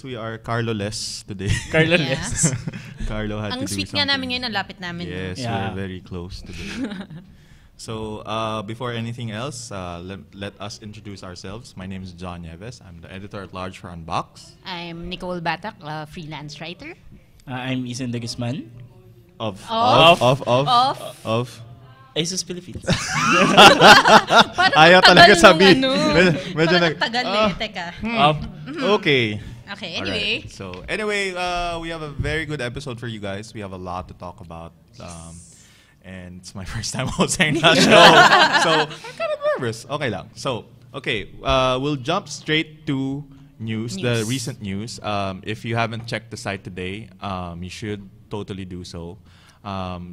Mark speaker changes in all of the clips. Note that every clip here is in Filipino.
Speaker 1: we are Carlo-less today.
Speaker 2: Carlo-less.
Speaker 1: Carlo had
Speaker 3: Ang
Speaker 1: to do
Speaker 3: sweet
Speaker 1: something.
Speaker 3: nga namin ngayon, ang lapit namin.
Speaker 1: Yes,
Speaker 2: Yeah.
Speaker 1: we're very close today. So, before anything else, let us introduce ourselves. My name is John Nieves. I'm the editor-at-large for Unbox.
Speaker 3: I'm Nicole Batak, freelance writer.
Speaker 2: I'm Isan de Guzman.
Speaker 1: Of
Speaker 2: Asus Philippines.
Speaker 3: Parang
Speaker 1: Ayaw talaga sabihin.
Speaker 3: Medyo tagal teka.
Speaker 1: Okay.
Speaker 3: Okay, anyway.
Speaker 1: Right. So, anyway, we have a very good episode for you guys. We have a lot to talk about. And it's my first time hosting that show. So, I'm kind of nervous. Okay lang. So, okay. We'll jump straight to news, the recent news. If you haven't checked the site today, you should totally do so.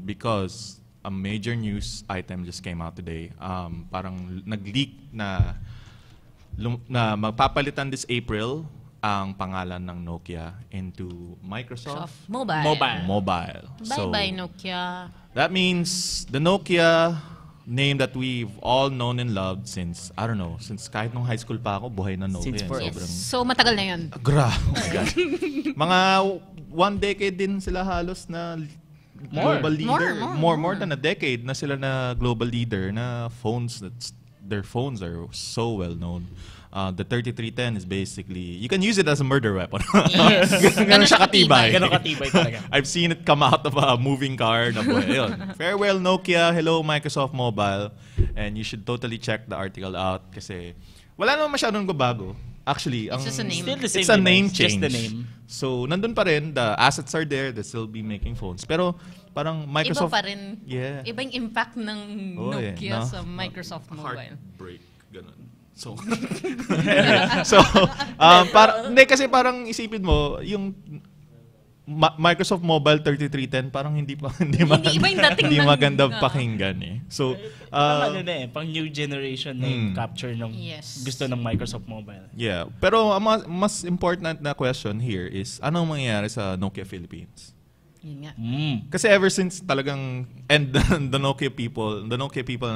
Speaker 1: Because a major news item just came out today. Parang nag-leak na magpapalitan this April ang pangalan ng Nokia into Microsoft
Speaker 3: Mobile.
Speaker 1: So,
Speaker 3: Bye-bye, Nokia.
Speaker 1: that means the Nokia name that we've all known and loved since, I don't know, since kahit nung high school pa ako, buhay na Nokia.
Speaker 2: Since forever.
Speaker 3: Yes. So, matagal na yun.
Speaker 1: Mga 1 decade din sila halos na global leader. More than a decade na sila na global leader na phones, their phones are so well known. The 3310 is basically, you can use it as a murder weapon.
Speaker 3: Yes.
Speaker 1: Ganun siya katibay.
Speaker 2: Ganun katibay talaga.
Speaker 1: I've seen it come out of a moving car. Na buhay. Ayun. Farewell Nokia, hello Microsoft Mobile. And you should totally check the article out kasi wala naman masyadong bago. Actually,
Speaker 3: It's just a name.
Speaker 2: Still the same
Speaker 1: it's a name
Speaker 2: device,
Speaker 1: change.
Speaker 2: just the name.
Speaker 1: So, nandun pa rin, the assets are there, they still be making phones. Pero, parang Microsoft...
Speaker 3: Iba pa rin.
Speaker 1: Yeah.
Speaker 3: Iba yung impact ng Nokia sa Microsoft Mobile.
Speaker 1: Heartbreak. Ganun. So, hindi kasi parang isipin mo, yung Microsoft Mobile 3310 parang hindi
Speaker 3: iba yung dating
Speaker 1: hindi
Speaker 3: ng-
Speaker 1: maganda pakinggan eh. So,
Speaker 2: pang new generation na yung capture ng gusto ng Microsoft Mobile.
Speaker 1: yeah. Pero ang mas important na question here is, anong mangyayari sa Nokia Philippines?
Speaker 3: Yun nga.
Speaker 1: Kasi ever since talagang, and the Nokia people and the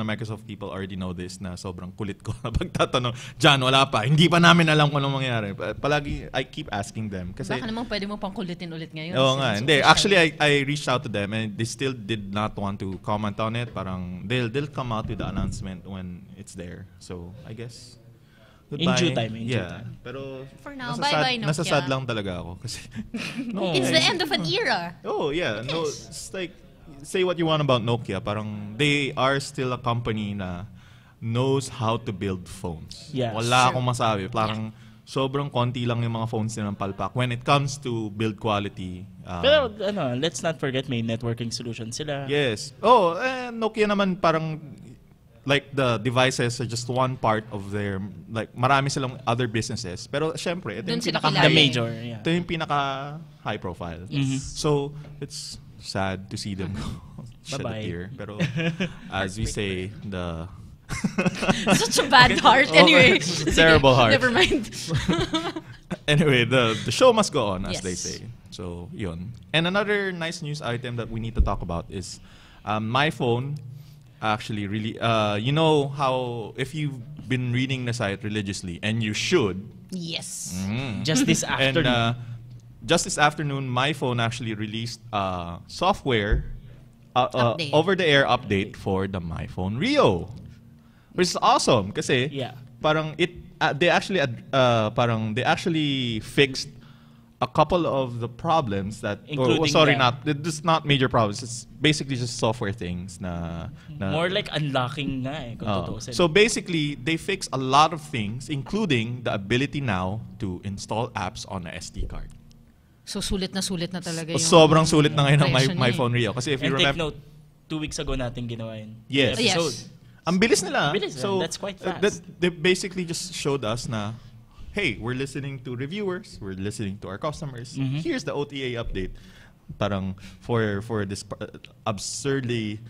Speaker 1: Microsoft people already know this na sobrang kulit ko na pagtatanong, John, wala pa. Hindi pa namin alam kung anong mangyayari. Palagi, I keep asking them. Kasi,
Speaker 3: Baka naman pwede mo pang kulitin ulit ngayon.
Speaker 1: oo nga. Hindi. Actually, I reached out to them and they still did not want to comment on it. Parang, they'll come out with the announcement when it's there. So, I guess, goodbye.
Speaker 2: In due time.
Speaker 1: Pero,
Speaker 3: For now, bye-bye, Nokia.
Speaker 1: nasasad lang talaga ako. Kasi,
Speaker 3: It's the end of an era.
Speaker 1: oh, yeah. No, it's like, say what you want about Nokia. Parang, they are still a company na knows how to build phones.
Speaker 2: Yeah,
Speaker 1: Wala akong masabi. Parang, sobrang konti lang yung mga phones nilang palpak. When it comes to build quality.
Speaker 2: Pero let's not forget may networking solution sila.
Speaker 1: Yes. Oh, Nokia naman parang, like the devices are just one part of their, like marami silang other businesses. Pero syempre, ito yung
Speaker 3: Dun sila
Speaker 1: pinaka
Speaker 3: kilala.
Speaker 2: The major, yeah.
Speaker 1: ito yung pinaka high profile. So, it's sad to see them shed a
Speaker 2: Bye-bye.
Speaker 1: tear. Pero as we say, the
Speaker 3: Such a bad heart. Anyway.
Speaker 1: terrible heart.
Speaker 3: Never mind.
Speaker 1: Anyway, the show must go on, as
Speaker 3: Yes.
Speaker 1: they say. So, yun. And another nice news item that we need to talk about is my phone actually really, you know how if you've been reading the site religiously, and you should,
Speaker 3: Yes.
Speaker 2: Just this afternoon.
Speaker 1: and just this afternoon, my phone actually released software
Speaker 3: Update.
Speaker 1: over-the-air update for the My Phone Rio, which is awesome kasi
Speaker 2: Yeah.
Speaker 1: parang they actually fixed a couple of the problems that
Speaker 2: Including
Speaker 1: this is not major problems. It's basically just software things na
Speaker 2: More like unlocking na kung tutuusin.
Speaker 1: so basically, they fix a lot of things, including the ability now to install apps on a SD card.
Speaker 3: So, sulit na talaga yung...
Speaker 1: Sobrang sulit na ngayon ng
Speaker 3: impression
Speaker 1: My
Speaker 3: niya
Speaker 1: Phone Rio. Kasi if you
Speaker 2: And take
Speaker 1: remember...
Speaker 2: note, 2 weeks ago natin ginawa yun.
Speaker 1: Yes.
Speaker 2: Episode.
Speaker 3: Yes.
Speaker 1: Ang bilis nila.
Speaker 2: Bilis,
Speaker 1: So,
Speaker 2: that's quite fast.
Speaker 1: They basically just showed us na, hey, we're listening to reviewers, we're listening to our customers. Here's the OTA update. Parang for this absurdly,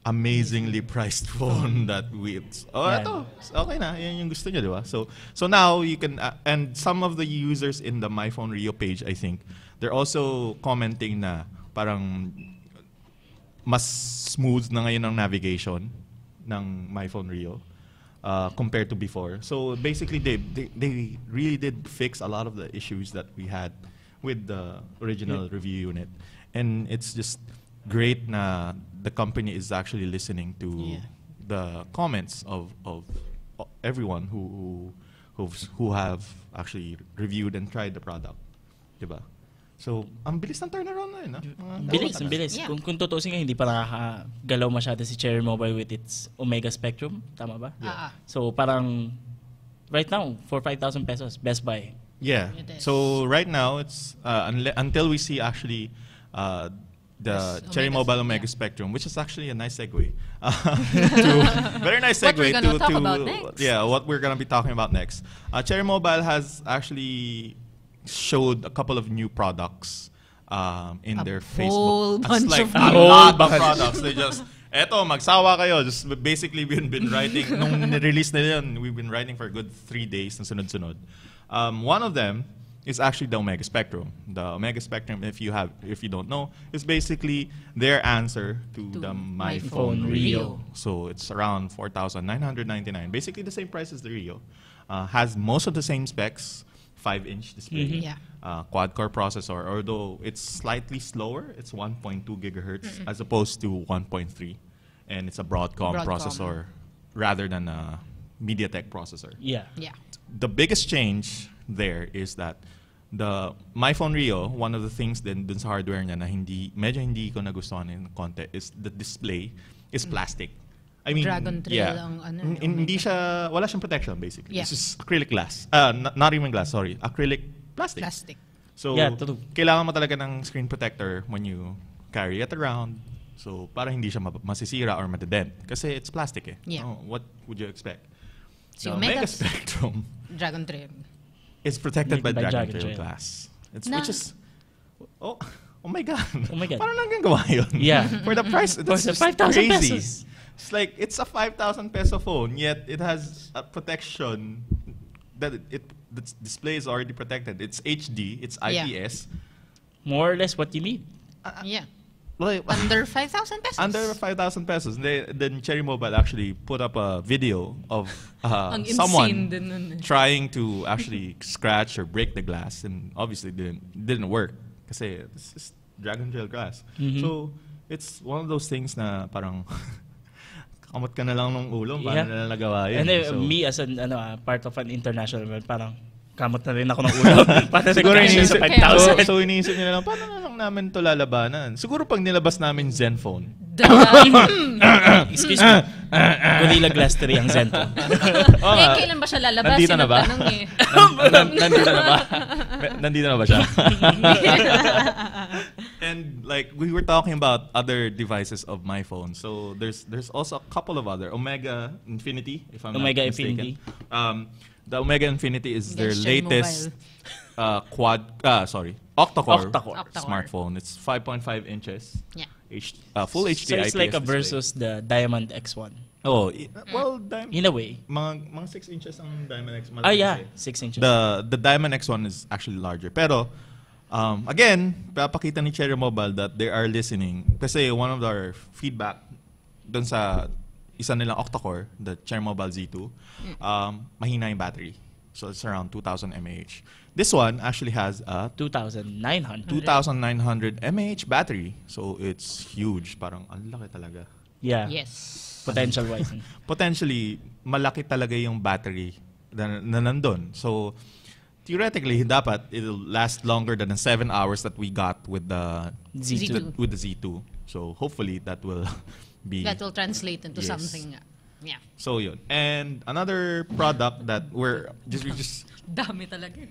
Speaker 1: amazingly priced phone that we... Ito. Okay na. Yan yung gusto nyo, di ba? So now you can... and some of the users in the My Phone Rio page, I think, they're also commenting na parang mas smooth na ngayon ang navigation ng My Phone Rio. compared to before. So basically, they really did fix a lot of the issues that we had with the original review unit, and it's just great na the company is actually listening to the comments of everyone who have actually reviewed and tried the product, diba? So, ang bilis ng turnaround na yun.
Speaker 2: Bilis. Yeah. Kung tutusin nga, hindi pa nakakagalaw masyado si Cherry Mobile with its Omega Spectrum. Tama ba?
Speaker 1: Yeah.
Speaker 2: So, parang right now, for 5,000 pesos, Best Buy.
Speaker 1: Yeah. So, right now, it's until we see actually the Cherry Mobile Omega Spectrum, which is actually a nice segue. Very nice segue to what we're going to be talking about next. Cherry Mobile has actually showed a couple of new products in their Facebook.
Speaker 3: It's like
Speaker 1: a lot of products. They just, eto, magsawa kayo. Just basically, we've been writing, nung release nila yun, we've been writing for a good 3 days na sunod-sunod. One of them is actually the Omega Spectrum. The Omega Spectrum, if you don't know, is basically their answer to the MyPhone Rio. So it's around 4,999. Basically the same price as the Rio. Has most of the same specs. 5-inch display, quad-core processor. Although it's slightly slower, it's 1.2 gigahertz as opposed to 1.3, and it's a Broadcom processor rather than a MediaTek processor.
Speaker 2: Yeah.
Speaker 1: The biggest change there is that the MyPhone Rio, one of the things dun sa hardware niya na medyo hindi ko nagustuhan ng konti is the display is plastic. I mean,
Speaker 3: Dragon Trail ang
Speaker 1: hindi siya, wala siyang protection basically. It's just acrylic glass. Not even glass, sorry. Acrylic plastic. So, kailangan mo talaga ng screen protector when you carry it around. So, para hindi siya masisira or madedent. Kasi it's plastic eh.
Speaker 3: Yeah.
Speaker 1: What would you expect?
Speaker 3: So,
Speaker 1: the Omega Spectrum
Speaker 3: Dragon Trail
Speaker 1: is protected by Dragon Trail glass. Which is, oh my God. Parang nagagawa yun.
Speaker 2: Yeah.
Speaker 1: For the price,
Speaker 2: that's
Speaker 1: just
Speaker 2: 5,000
Speaker 1: crazy.
Speaker 2: pesos.
Speaker 1: It's like, it's a 5,000 peso phone, yet it has a protection that the display is already protected. It's HD, it's IPS.
Speaker 2: More or less what you need.
Speaker 3: Under 5,000 pesos.
Speaker 1: Under 5,000 pesos. Then Cherry Mobile actually put up a video of someone trying to actually scratch or break the glass, and obviously didn't work. Kasi this is Dragon Trail glass. So it's one of those things na parang kamot ka na lang ng ulo, paano na nagawa yun.
Speaker 2: And me as an part of an international, parang kamot na rin ako ng ulo. Siguro
Speaker 1: iniisip
Speaker 2: sa 5,000.
Speaker 1: So iniisip nila lang, paano na lang namin ito lalabanan? Siguro pag nilabas namin Zenfone.
Speaker 2: Excuse me. Gorilla Glass 3 ang Zenfone.
Speaker 3: Kailan ba siya lalabas?
Speaker 1: Nandito na ba? Nandito na ba? Nandito na ba siya? And like we were talking about other devices of my phone, so there's also a couple of other Omega Infinity, if I'm not mistaken. The Omega Infinity is their latest octa-core smartphone. It's 5.5 inches.
Speaker 3: Yeah.
Speaker 1: Full HD
Speaker 2: so it's
Speaker 1: IPS
Speaker 2: like a
Speaker 1: display.
Speaker 2: versus the Diamond X1.
Speaker 1: Oh, well,
Speaker 2: in a way.
Speaker 1: Mga 6 inches ang Diamond X.
Speaker 2: 6 inches.
Speaker 1: The Diamond X1 is actually larger, pero again, papakita ni Cherry Mobile that they are listening. Kasi one of their feedback dun sa isa nilang octa-core, the Cherry Mobile Z2, mahina yung battery. So it's around 2,000 mAh. This one actually has a 2,900 mAh battery. So it's huge. Parang ang laki talaga.
Speaker 2: Yeah.
Speaker 3: Yes.
Speaker 2: Potential-wise.
Speaker 1: Potentially, malaki talaga yung battery na nandun. So theoretically, dapat it'll last longer than the 7 hours that we got with the
Speaker 3: Z2.
Speaker 1: With the Z2. So hopefully that will
Speaker 3: that will translate into something. Yeah.
Speaker 1: So yun. And another product that we just
Speaker 3: dami talaga.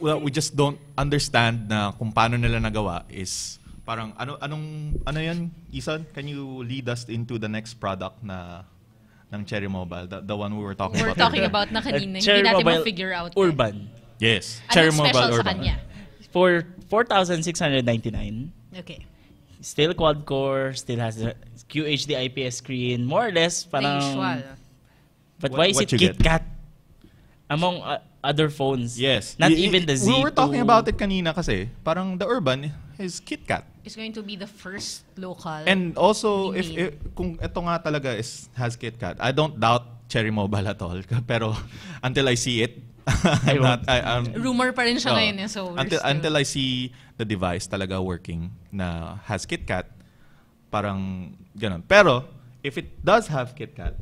Speaker 1: Well, we just don't understand na kung paano nila nagawa is parang ano yan, Isan? Can you lead us into the next product ng Cherry Mobile, the one we were talking about?
Speaker 3: We're talking about na kanina, hindi natin ma-figure out.
Speaker 2: Urban.
Speaker 1: Yes.
Speaker 3: Cherry Mobile Urban.
Speaker 2: For 4,699.
Speaker 3: Okay.
Speaker 2: Still quad-core, still has the QHD IPS screen, more or less. Parang,
Speaker 3: the usual.
Speaker 2: But why is it KitKat? Among other phones.
Speaker 1: Yes.
Speaker 2: Not even the Z2.
Speaker 1: We were talking about it kanina kasi. Parang the Urban is KitKat.
Speaker 3: It's going to be the first local.
Speaker 1: And also, if kung ito nga talaga has KitKat, I don't doubt Cherry Mobile at all. Pero until I see it,
Speaker 3: rumor pa rin siya ngayon eh, so
Speaker 1: until I see the device talaga working na has KitKat, parang ganun. Pero if it does have KitKat,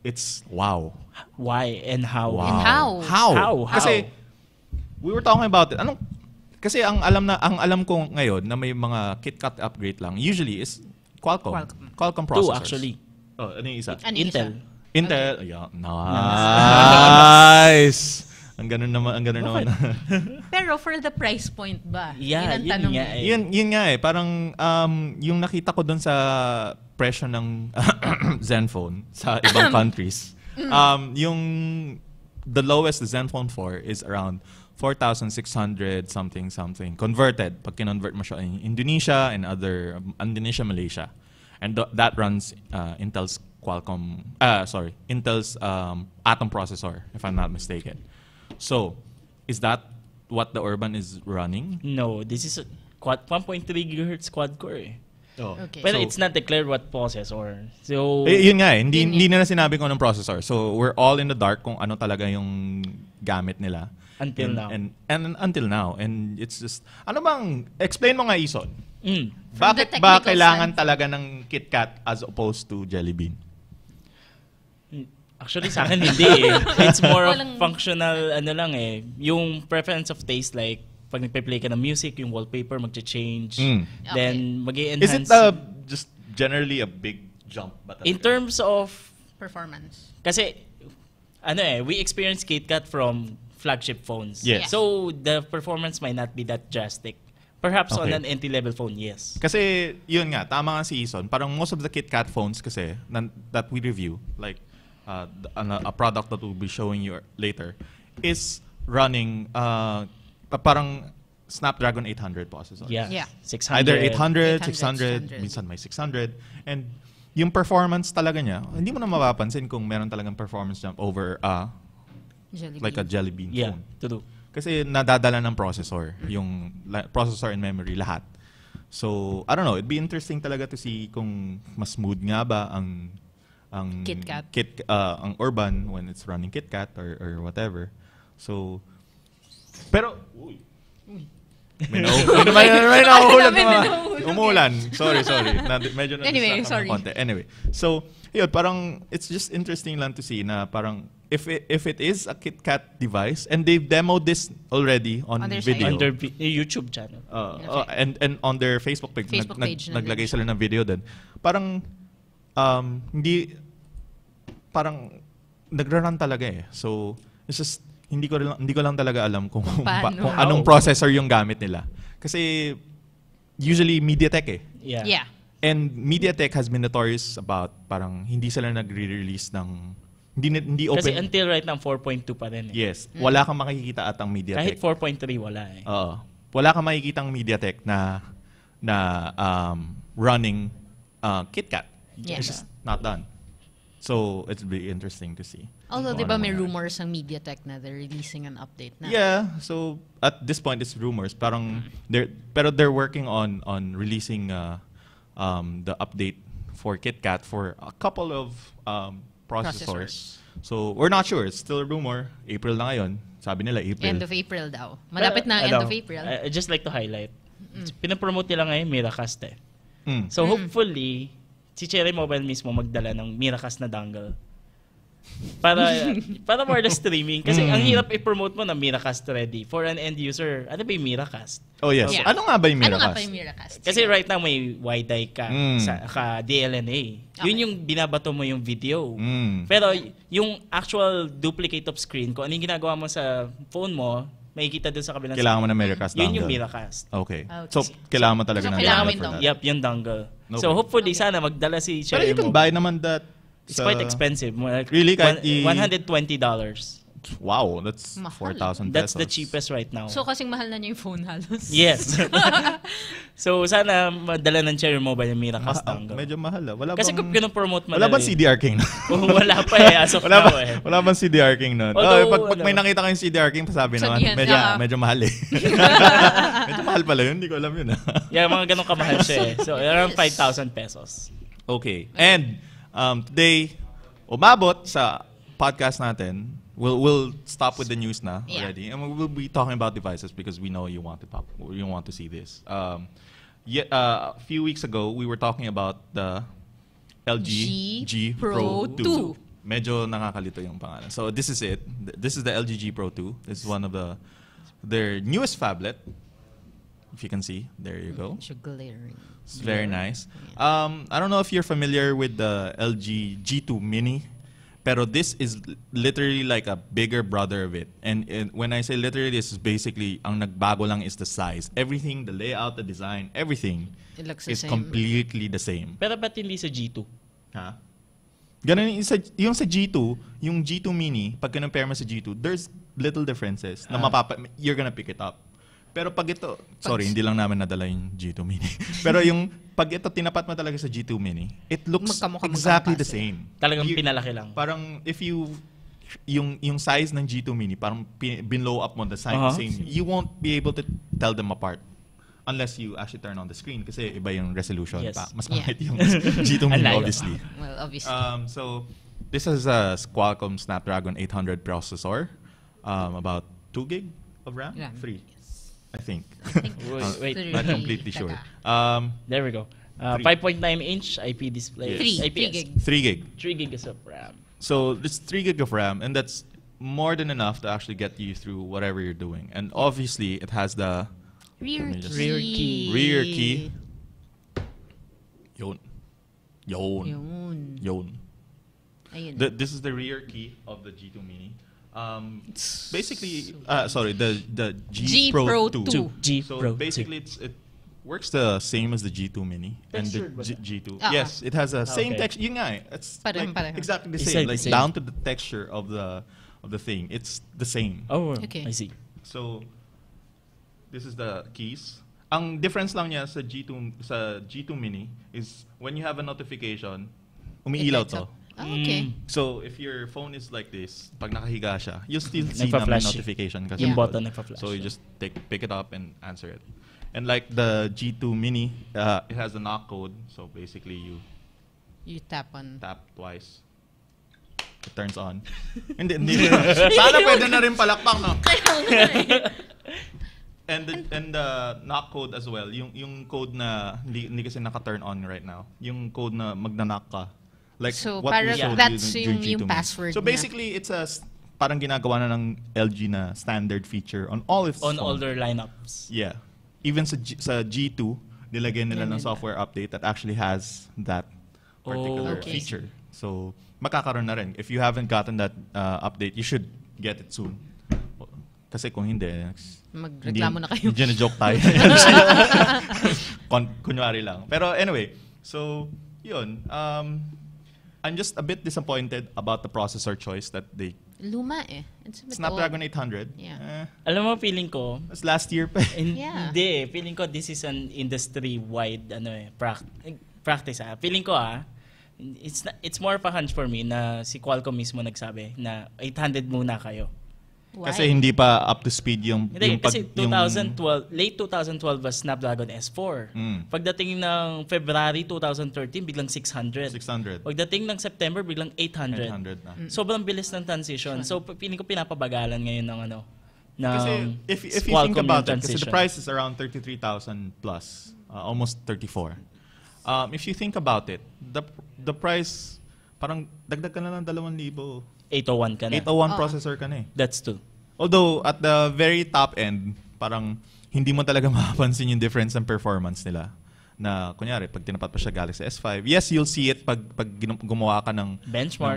Speaker 1: it's wow.
Speaker 2: Why and how?
Speaker 1: Wow.
Speaker 3: And how?
Speaker 1: How? Kasi we were talking about it. Kasi ang alam ko ngayon na may mga KitKat upgrade lang usually is Qualcomm processors.
Speaker 2: Two actually.
Speaker 1: Oh, ano yung isa?
Speaker 2: Intel.
Speaker 1: Intel. Okay. Yeah, nice. Ang ganun naman.
Speaker 3: Pero for the price point ba?
Speaker 2: Yeah,
Speaker 3: yun ang tanong.
Speaker 1: Yun nga eh. Parang yung nakita ko dun sa presyo ng Zenfone sa ibang countries. Yung the lowest Zenfone 4 is around 4,600 something. Converted. Pag kinonvert mo siya in Indonesia and Indonesia, Malaysia. And that runs Intel's Intel's Atom processor, if I'm not mistaken. So, is that what the Urban is running?
Speaker 2: No, this is a 1.3 gigahertz quad core.
Speaker 1: Oh.
Speaker 3: Okay.
Speaker 2: Pero it's not declared what processor. So,
Speaker 1: yun nga eh. Hindi nila sinabi kung anong processor. So, we're all in the dark kung ano talaga yung gamit nila.
Speaker 2: Until now.
Speaker 1: And until now. And it's just, explain mo nga, Ison. Bakit
Speaker 3: From the
Speaker 1: ba
Speaker 3: technical
Speaker 1: kailangan
Speaker 3: side.
Speaker 1: talaga ng KitKat as opposed to Jelly Bean?
Speaker 2: actually sa akin hindi eh. It's more of
Speaker 3: Walang-
Speaker 2: functional yung preference of taste, like pag nagpe-play ka ng music, yung wallpaper magche-change. Then
Speaker 1: Is
Speaker 2: mag-enhance.
Speaker 1: it just generally a big jump?
Speaker 2: In terms of,
Speaker 3: Performance.
Speaker 2: kasi we experience KitKat from flagship phones.
Speaker 1: Yes.
Speaker 2: So the performance might not be that drastic. Perhaps on
Speaker 1: Okay.
Speaker 2: an entry-level phone, yes.
Speaker 1: Kasi, yun nga, tama nga si Ison. Parang most of the KitKat phones kasi that we review, like a product that we'll be showing you later, is running parang Snapdragon 800 processor.
Speaker 2: Yeah.
Speaker 3: Yeah.
Speaker 2: 600.
Speaker 1: Either 800,
Speaker 3: 600,
Speaker 1: 600, minsan may 600. And yung performance talaga niya, hindi mo na mapapansin kung meron talagang performance jump over
Speaker 3: Jelly
Speaker 1: like a
Speaker 3: bean.
Speaker 1: Jelly Bean
Speaker 2: Yeah,
Speaker 1: phone.
Speaker 2: to do.
Speaker 1: Kasi nadadala ng processor, yung processor and memory, lahat. So, I don't know, it'd be interesting talaga to see kung mas smooth nga ba ang
Speaker 3: KitKat.
Speaker 1: ang Urban when it's running KitKat or whatever. So, pero, may nahuhulan
Speaker 3: May
Speaker 1: mga
Speaker 3: nahuhulog
Speaker 1: umulan. Sorry. Medyo
Speaker 3: Anyway,
Speaker 1: na-distract ako ng konti. Anyway, so, yun, parang, it's just interesting lang to see na parang, if it is a KitKat device, and they've demoed this already on
Speaker 3: On their site.
Speaker 1: video.
Speaker 2: On their YouTube channel.
Speaker 1: And on their Facebook page,
Speaker 3: Facebook page na
Speaker 1: naglagay
Speaker 3: din
Speaker 1: sila ng video din. Parang, hindi, parang, nagra-run talaga eh. So, it's just, hindi ko lang talaga alam kung
Speaker 3: Paano?
Speaker 1: anong processor yung gamit nila. Kasi, usually, MediaTek eh.
Speaker 3: Yeah.
Speaker 1: And MediaTek has been notorious about parang hindi sila nagre-release ng hindi open.
Speaker 2: Kasi until right now, 4.2 pa rin eh.
Speaker 1: Yes, wala kang makikita at ang
Speaker 2: Kahit
Speaker 1: MediaTek.
Speaker 2: 4.3, wala eh.
Speaker 1: Wala kang makikita ang MediaTek na running KitKat.
Speaker 3: Yeah.
Speaker 1: It's just not done. So, it's really interesting to see.
Speaker 3: Although,
Speaker 1: Kung
Speaker 3: di ba
Speaker 1: ano
Speaker 3: may
Speaker 1: mangyari.
Speaker 3: rumors ang MediaTek na they're releasing an update na?
Speaker 1: Yeah, so at this point it's rumors. Parang they're working on releasing the update for KitKat for a couple of processors. So we're not sure. It's still a rumor. April na ngayon. Sabi nila April.
Speaker 3: End of April daw. Malapit na ang end of April.
Speaker 2: I just like to highlight. Pinapromote nila ngayon Miracast eh.
Speaker 1: Mm.
Speaker 2: So hopefully, si Cherry Mobile mismo magdala ng Miracast na dongle. Para more the streaming. Kasi ang hirap i-promote mo na Miracast ready. For an end user, ano ba yung Miracast?
Speaker 1: Oh yes.
Speaker 3: Yeah.
Speaker 1: Ano nga ba yung
Speaker 3: Ano nga
Speaker 1: Miracast?
Speaker 3: pa yung Miracast?
Speaker 2: Kasi right now may WiDi ka, ka DLNA. Yun
Speaker 3: Okay.
Speaker 2: yung binabato mo yung video.
Speaker 1: Mm.
Speaker 2: Pero yung actual duplicate of screen, kung ano yung ginagawa mo sa phone mo, makikita dun sa kabilang
Speaker 1: Kailangan mo na Miracast
Speaker 2: Yun
Speaker 1: dongle.
Speaker 2: yung Miracast.
Speaker 1: Okay.
Speaker 3: Okay.
Speaker 1: So kailangan mo talaga
Speaker 3: So,
Speaker 1: ng
Speaker 3: kailangan
Speaker 1: dongle
Speaker 3: mo
Speaker 1: for
Speaker 3: yung
Speaker 1: that.
Speaker 2: Yup, yung dongle.
Speaker 1: Okay.
Speaker 2: So hopefully, sana magdala si
Speaker 1: Pero
Speaker 2: Cherry
Speaker 1: you can
Speaker 2: Mobile.
Speaker 1: buy naman that.
Speaker 2: It's quite expensive. More like
Speaker 1: Really? Kahit
Speaker 2: $120.
Speaker 1: Wow, that's
Speaker 3: Mahal.
Speaker 1: 4,000 pesos.
Speaker 2: That's the cheapest right now.
Speaker 3: So, kasing mahal na niya yung phone halos.
Speaker 2: Yes. So sana madala ng Cherry Mobile yung Miracast dongle.
Speaker 1: Medyo mahal ah. Wala
Speaker 2: Kasi
Speaker 1: bang,
Speaker 2: kung pinopromote mo
Speaker 1: wala
Speaker 2: na
Speaker 1: bang
Speaker 2: rin.
Speaker 1: CDR King?
Speaker 2: Wala pa eh, as of now eh.
Speaker 1: Wala bang CDR King nun?
Speaker 2: Although,
Speaker 1: Pag may nakita kayong CDR King, pasabi naman,
Speaker 3: Sabihan,
Speaker 1: medyo mahal eh. Medyo mahal pala yun, hindi ko alam yun ah.
Speaker 2: Yeah, mga ganun kamahal siya eh. So around 5,000 pesos.
Speaker 1: Okay. And today, umabot sa podcast natin, we'll stop with the news na
Speaker 3: Yeah.
Speaker 1: already, and we'll be talking about devices because we know you want to see this. A few weeks ago, we were talking about the LG G Pro 2. Medyo nakakalito yung pangalan. So this is it. This is the LG G Pro 2. This is one of their newest phablet. If you can see, there you go.
Speaker 3: It's glaring.
Speaker 1: It's very nice. I don't know if you're familiar with the LG G2 Mini, pero this is literally like a bigger brother of it. And when I say literally, this is basically, ang nagbago lang is the size. Everything, the layout, the design, everything
Speaker 3: It looks the
Speaker 1: is
Speaker 3: same.
Speaker 1: completely the same.
Speaker 2: Pero ba't hindi sa G2?
Speaker 1: Ha? Ganun yung sa G2, yung G2 Mini, pag compare mo sa G2, there's little differences na you're gonna pick it up. Pero pag ito, sorry, hindi lang namin nadala yung G2 Mini. Pero yung pag ito tinapat mo talaga sa G2 Mini, it looks exactly the same.
Speaker 2: Talagang pinalaki lang.
Speaker 1: Parang if yung size ng G2 Mini, parang binlow up mo the same, you won't be able to tell them apart. Unless you actually turn on the screen kasi iba yung resolution pa. Mas mahal yung G2 Mini, obviously.
Speaker 3: Well, obviously.
Speaker 1: So, this is a Qualcomm Snapdragon 800 processor. About 2 gig of RAM? 3, I think.
Speaker 2: Wait.
Speaker 1: Not completely sure.
Speaker 2: There we go. 5.9-inch IP display.
Speaker 3: 3 gig.
Speaker 1: 3 gig.
Speaker 2: 3 gigs of RAM.
Speaker 1: So, it's 3 gig of RAM, and that's more than enough to actually get you through whatever you're doing. And obviously, it has the
Speaker 3: Rear
Speaker 2: key.
Speaker 1: rear key. Yun.
Speaker 3: Ayun.
Speaker 1: This is the rear key of the G2 Mini. Basically, sorry, the G Pro 2.
Speaker 2: G
Speaker 1: So
Speaker 2: Pro
Speaker 1: basically, it works the same as the G2 Mini and the
Speaker 2: Textured ba siya?
Speaker 1: G2. Yes, it has a same
Speaker 2: Okay.
Speaker 1: texture. Yun nga eh. It's
Speaker 3: Pareho, pareho.
Speaker 1: exactly the
Speaker 2: It's
Speaker 1: same.
Speaker 2: like
Speaker 1: Like
Speaker 2: the same.
Speaker 1: down to the texture of the thing. It's the same.
Speaker 2: Oh,
Speaker 3: Okay.
Speaker 2: I see.
Speaker 1: So this is the keys. Ang difference lang niya sa G2 Mini is when you have a notification, umiilaw
Speaker 3: lights
Speaker 1: to.
Speaker 3: up. Okay.
Speaker 1: So if your phone is like this, pag nakahiga siya, you still see na may
Speaker 2: Nagpa-flash.
Speaker 1: notification kasi.
Speaker 2: Yung
Speaker 3: Yeah.
Speaker 2: button nagpa-flash.
Speaker 1: So you just pick it up and answer it. And like the G2 Mini, it has a knock code. So basically
Speaker 3: You tap on.
Speaker 1: tap twice. It turns on. hindi. Sana pwede na rin palakpak, no? And the knock code as well. Yung code na hindi kasi naka-turn on right now. Yung code na magna-knock ka. Like
Speaker 3: So,
Speaker 1: what we
Speaker 3: parang
Speaker 1: showed
Speaker 3: that's
Speaker 1: you during
Speaker 3: yung
Speaker 1: G2 Mini.
Speaker 3: password
Speaker 1: So
Speaker 3: niya.
Speaker 1: basically, it's parang ginagawa na ng LG na standard feature on all its
Speaker 2: On
Speaker 1: phones.
Speaker 2: older lineups.
Speaker 1: Yeah. Even sa G2, nilagay nila ng software update that actually has that particular
Speaker 3: Okay.
Speaker 1: feature. So, makakaroon na rin. If you haven't gotten that update, you should get it soon. Kasi kung hindi,
Speaker 3: Magreklamo na kayo.
Speaker 1: Joke tayo. Kunyari lang. Pero anyway, so, yun. I'm just a bit disappointed about the processor choice that they...
Speaker 3: Luma eh. It's a bit
Speaker 1: Snapdragon
Speaker 3: old.
Speaker 1: 800.
Speaker 3: Yeah.
Speaker 2: Alam mo, feeling ko,
Speaker 1: That's last year pa.
Speaker 3: Yeah.
Speaker 2: Hindi, feeling ko this is an industry-wide practice. Feeling ko it's more of a hunch for me na si Qualcomm mismo nagsabi na 800 muna kayo.
Speaker 3: Why?
Speaker 1: Kasi hindi pa up to speed yung...
Speaker 2: Hindi,
Speaker 1: yung
Speaker 2: kasi 2012, late 2012 was Snapdragon S4. Pagdating ng February 2013, biglang 600.
Speaker 1: 600.
Speaker 2: Pagdating ng September, biglang 800.
Speaker 1: 800 na.
Speaker 2: Sobrang bilis ng transition. So, feeling ko pinapabagalan ngayon ng
Speaker 1: Kasi if you think
Speaker 2: Qualcomm
Speaker 1: about
Speaker 2: yung
Speaker 1: it, kasi the
Speaker 2: transition.
Speaker 1: price is around 33,000 plus, almost 34. If you think about it, the price, parang dagdag ka na ng 2,000.
Speaker 2: 801 ka na.
Speaker 1: 801 processor ka na eh.
Speaker 2: That's true.
Speaker 1: Although, at the very top end, parang hindi mo talaga mapapansin yung difference ng performance nila. Na, kunyari, pag tinapat pa siya Galaxy S5, yes, you'll see it pag gumawa ka ng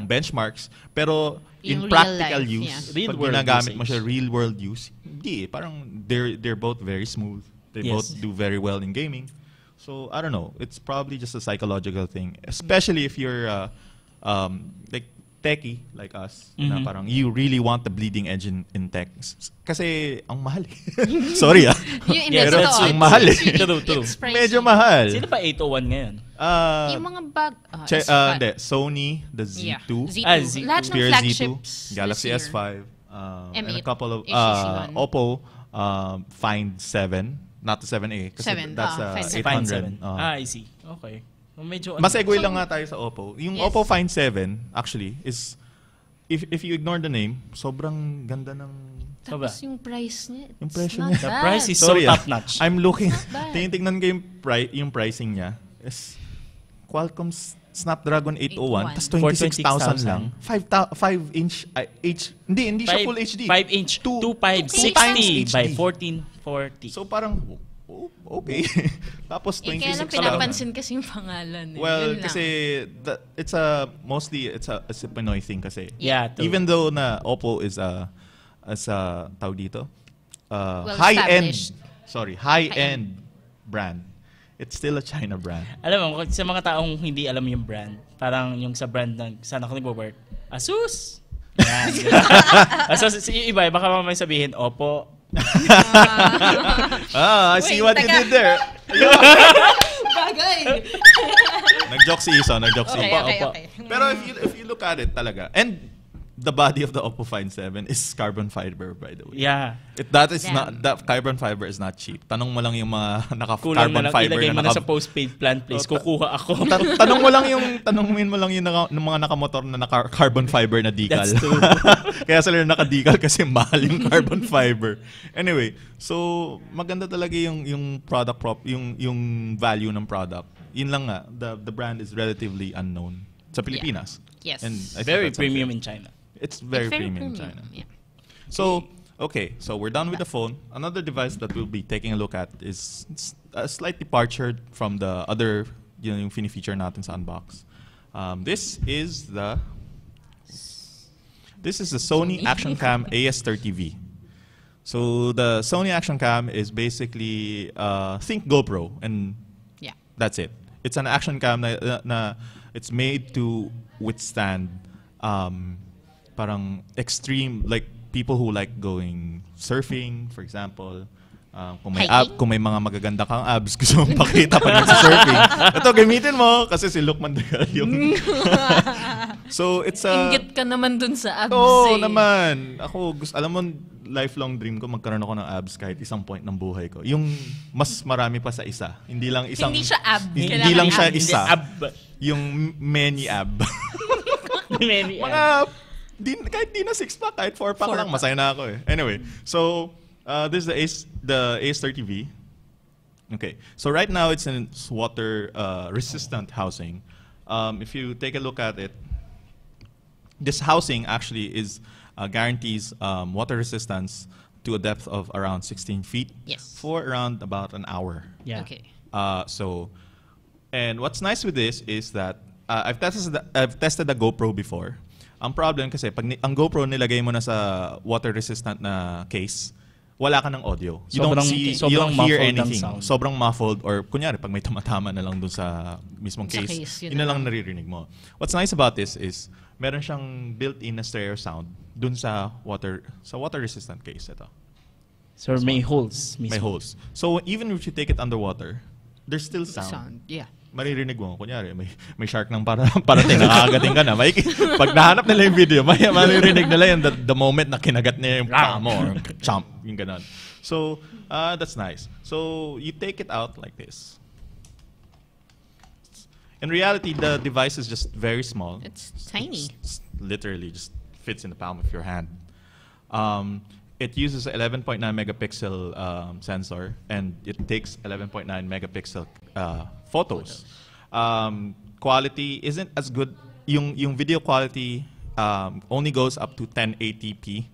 Speaker 1: benchmarks. Pero in
Speaker 3: Yung
Speaker 1: practical
Speaker 3: real life,
Speaker 1: use,
Speaker 2: yeah.
Speaker 1: pag
Speaker 2: Real-world
Speaker 1: ginagamit mo
Speaker 2: usage.
Speaker 1: siya real world use, hindi. Parang they're both very smooth. They
Speaker 2: Yes.
Speaker 1: both do very well in gaming. So, I don't know. It's probably just a psychological thing. Especially if you're like techie like us, na parang you really want the bleeding edge in tech. Kasi ang mahal eh. Sorry
Speaker 3: Yung
Speaker 2: Yeah,
Speaker 3: invest
Speaker 2: that's
Speaker 3: to,
Speaker 1: ang mahal eh.
Speaker 2: True.
Speaker 3: It's pricey.
Speaker 1: Medyo mahal.
Speaker 2: Sino pa 801 ngayon?
Speaker 3: Yung mga bag...
Speaker 1: Hindi. Sony, the Z2,
Speaker 3: Z2.
Speaker 2: Z2.
Speaker 3: Lahat ng
Speaker 1: Xperia Z2,
Speaker 3: flagships
Speaker 1: Galaxy
Speaker 3: this
Speaker 1: S5,
Speaker 3: year.
Speaker 1: and a
Speaker 3: M8,
Speaker 1: couple of
Speaker 3: HTC One.
Speaker 1: Oppo Find 7, not the 7A, kasi
Speaker 3: 7,
Speaker 1: that's
Speaker 3: Find
Speaker 1: 800.
Speaker 2: 7. I see. Okay. Medyo
Speaker 1: Mas segue lang nga tayo sa Oppo. Yung
Speaker 3: Yes.
Speaker 1: Oppo Find 7 actually is if you ignore the name, sobrang ganda ng
Speaker 3: Tapos yung price niya,
Speaker 1: Yung
Speaker 3: it's
Speaker 1: presyo
Speaker 3: not
Speaker 1: niya.
Speaker 2: The
Speaker 3: bad.
Speaker 2: price is
Speaker 1: Sorry,
Speaker 2: so top-notch.
Speaker 1: I'm looking.
Speaker 3: bad.
Speaker 1: Tinitingnan ko yung pricing niya. Is Qualcomm Snapdragon 801, tas 26,000 lang. 5-inch hindi siya full HD.
Speaker 2: 5-inch, 2560
Speaker 1: times
Speaker 2: by
Speaker 1: HD.
Speaker 2: 1440.
Speaker 1: So parang okay. Tapos
Speaker 3: Kaya lang
Speaker 1: 26
Speaker 3: pinapansin kasi yung pangalan.
Speaker 1: Well,
Speaker 3: Yun lang.
Speaker 1: kasi it's a Pinoy thing kasi.
Speaker 2: Yeah, true.
Speaker 1: Even though na Oppo is a tawag dito,
Speaker 3: Well
Speaker 1: high-end brand. It's still a China brand.
Speaker 2: Alam mo, sa mga taong hindi alam yung brand, parang yung sa brand na saan ako nag-work, Asus! Yan. Asus, yung iba, baka mamay sabihin, Oppo.
Speaker 1: I see what you did there.
Speaker 3: Bagay!
Speaker 1: Nag-joke si Isa,
Speaker 3: Okay,
Speaker 2: Opo.
Speaker 3: okay.
Speaker 1: Pero if you look at it talaga, and the body of the Oppo Find 7 is carbon fiber, by the way.
Speaker 2: Yeah.
Speaker 1: That
Speaker 3: Damn.
Speaker 1: carbon fiber is not cheap. Tanong mo lang yung mga
Speaker 2: Kulang
Speaker 1: carbon
Speaker 2: na lang,
Speaker 1: fiber
Speaker 2: ilagay
Speaker 1: na
Speaker 2: mo na sa postpaid plan, please. Kukuha ako.
Speaker 1: tanongin mo lang yung mga nakamotor na carbon fiber na decal.
Speaker 2: That's true.
Speaker 1: Kaya sila naka-decal kasi mahal yung carbon fiber. Anyway, so maganda talaga yung product yung value ng product. Yun lang nga, the brand is relatively unknown sa Pilipinas.
Speaker 3: Yes.
Speaker 1: And I think
Speaker 2: Very
Speaker 1: that's
Speaker 2: premium
Speaker 1: unfair.
Speaker 2: in China.
Speaker 1: It's very premium in China.
Speaker 3: Yeah.
Speaker 1: So, okay, so we're done with the phone. Another device that we'll be taking a look at is a slight departure from the other, yung fini-feature natin sa unbox. This is the Sony Action Cam AS30V. So the Sony Action Cam is basically think GoPro, and
Speaker 3: Yeah.
Speaker 1: that's it. It's an action cam na it's made to withstand parang extreme, like people who like going surfing, for example. Kung may mga magaganda kang abs, gusto mong pakita pag nagsa-surfing. Ito, gamitin mo kasi si Luke Mandagal yung... So, it's a...
Speaker 3: Inggit ka naman dun sa abs
Speaker 1: naman. Ako, alam mo, lifelong dream ko magkaroon ako ng abs kahit isang point ng buhay ko. Yung mas marami pa sa isa. Hindi lang isang...
Speaker 3: Hindi siya ab.
Speaker 1: Hindi
Speaker 3: Kailangan
Speaker 1: lang siya
Speaker 3: ab.
Speaker 1: isa.
Speaker 2: Ab.
Speaker 1: Yung many ab.
Speaker 2: Many,
Speaker 1: Kahit di na 6-pack, kahit 4-pack lang,
Speaker 3: 4-pack.
Speaker 1: masaya na ako eh. Anyway, so this is the AS30V. Okay, so right now it's in water resistant housing. If you take a look at it, this housing actually guarantees water resistance to a depth of around 16 feet
Speaker 3: Yes.
Speaker 1: for around about an hour.
Speaker 2: Yeah.
Speaker 3: Okay.
Speaker 1: And what's nice with this is that I've tested the GoPro before. Ang problem kasi pag ang GoPro nilagay mo na sa water resistant na case, wala ka ng audio. You don't
Speaker 2: sobrang
Speaker 1: hear
Speaker 2: muffled ang
Speaker 1: anything.
Speaker 2: sound.
Speaker 1: Sobrang muffled, or kunyari pag may tumatama na lang dun sa mismong
Speaker 3: Sa
Speaker 1: case,
Speaker 3: case,
Speaker 1: yun na lang naririnig mo. What's nice about this is meron siyang built-in na stereo sound dun sa water resistant case ito.
Speaker 2: So may holes.
Speaker 1: May holes. So even if you take it underwater, there's still sound.
Speaker 3: Yeah.
Speaker 1: Maririnig mo, kunyari, may shark ng parating, nakakagating ka na. Pag nahanap nila yung video, maririnig nila yung the moment na kinagat niya yung paa mo or chomp, yung ganun. So, that's nice. So, you take it out like this. In reality, the device is just very small.
Speaker 3: It's tiny.
Speaker 1: Literally just fits in the palm of your hand. It uses a 11.9 megapixel sensor, and it takes 11.9 megapixel photos. Quality isn't as good. Yung video quality only goes up to 1080p.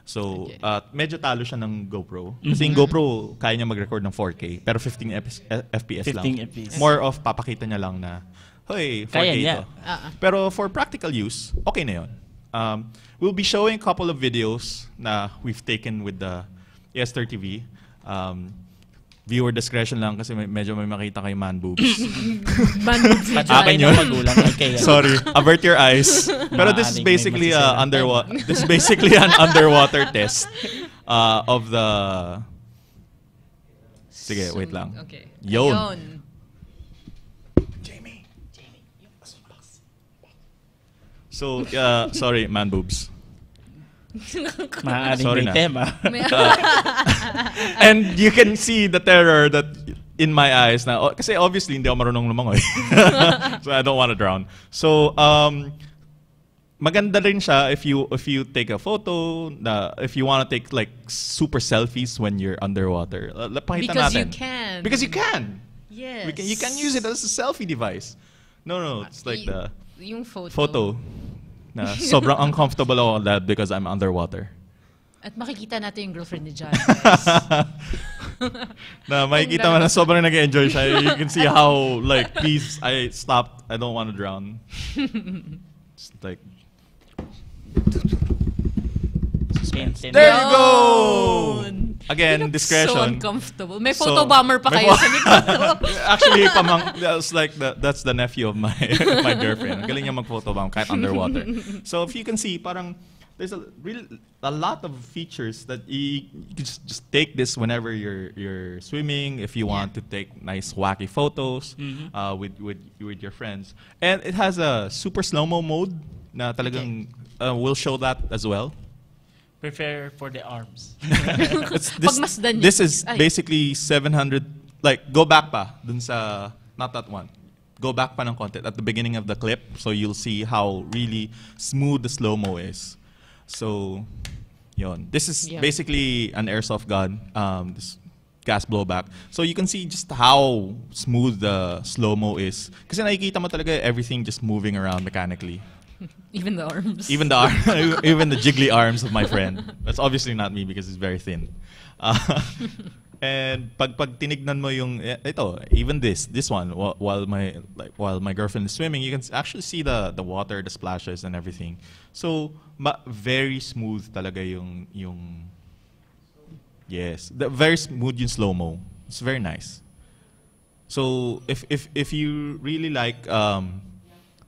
Speaker 1: So, medyo talo siya ng GoPro. Kasi yung GoPro, kaya niya mag-record ng 4K, pero 15 FPS lang.
Speaker 2: 15 FPS.
Speaker 1: More of papakita niya lang na, hey, 4K
Speaker 2: Kaya niya.
Speaker 1: ito. Pero for practical use, okay na yun. We'll be showing a couple of videos na we've taken with the AS30V. Viewer discretion lang kasi medyo may makita kay man boobs.
Speaker 2: Akin yun. Magulang. Okay.
Speaker 1: Sorry, avert your eyes. Pero this is basically an underwater test of the... Sige, wait lang.
Speaker 3: Okay.
Speaker 1: Yun. Jamie. So, sorry, man boobs.
Speaker 2: Maaaring
Speaker 1: Sorry
Speaker 2: may
Speaker 1: na.
Speaker 2: tema.
Speaker 1: And you can see the terror that in my eyes na, kasi obviously hindi ako marunong lumangoy. So I don't want to drown. So maganda rin siya if you take a photo, if you want to take like super selfies when you're underwater. Pakita
Speaker 3: Because
Speaker 1: natin.
Speaker 3: you can.
Speaker 1: Because you can.
Speaker 3: Yes.
Speaker 1: You can use it as a selfie device. No, it's like the
Speaker 3: yung
Speaker 1: photo na sobrang uncomfortable ako that because I'm underwater.
Speaker 3: At makikita natin yung girlfriend ni John, guys.
Speaker 1: Na makikita mo na sobrang nag-enjoy siya. You can see how like, please, I stopped. I don't want to drown. It's like,
Speaker 2: Suspense.
Speaker 1: there you go! Again,
Speaker 3: So
Speaker 1: discretion.
Speaker 3: uncomfortable. May
Speaker 1: So,
Speaker 3: photo bomber pa
Speaker 1: may
Speaker 3: kayo sa likod.
Speaker 1: Actually, that's like that's the nephew of my my girlfriend. Galing niya mag-photobomb kahit underwater. So if you can see, parang there's a lot of features that you just take this whenever you're swimming. If you want to take nice wacky photos with your friends, and it has a super slow-mo mode na talagang will show that as well.
Speaker 2: Prepare for the arms.
Speaker 3: Pagmasdan
Speaker 1: This
Speaker 3: niya.
Speaker 1: is basically 700, like, go back pa dun sa, not that one. Go back pa ng konti at the beginning of the clip so you'll see how really smooth the slow-mo is. So, yon. This is basically an airsoft gun, this gas blowback. So you can see just how smooth the slow-mo is. Kasi nakikita mo talaga everything just moving around mechanically.
Speaker 3: Even the arms.
Speaker 1: Even the jiggly arms of my friend. That's obviously not me because it's very thin. And pag tinignan mo yung ito, even this one, while my girlfriend is swimming, you can actually see the water, the splashes and everything. So very smooth talaga yung yes, very smooth yung slow-mo. It's very nice. So if you really like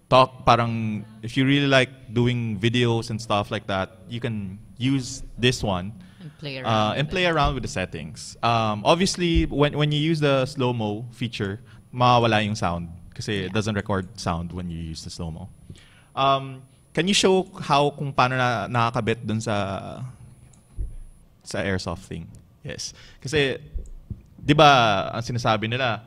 Speaker 1: if you really like doing videos and stuff like that, you can use this one
Speaker 3: and
Speaker 1: play around with the settings. Obviously, when you use the slow-mo feature, mawawala yung sound kasi it doesn't record sound when you use the slow-mo. Can you show kung paano nakakabit dun sa airsoft thing? Yes. Kasi, di ba, ang sinasabi nila,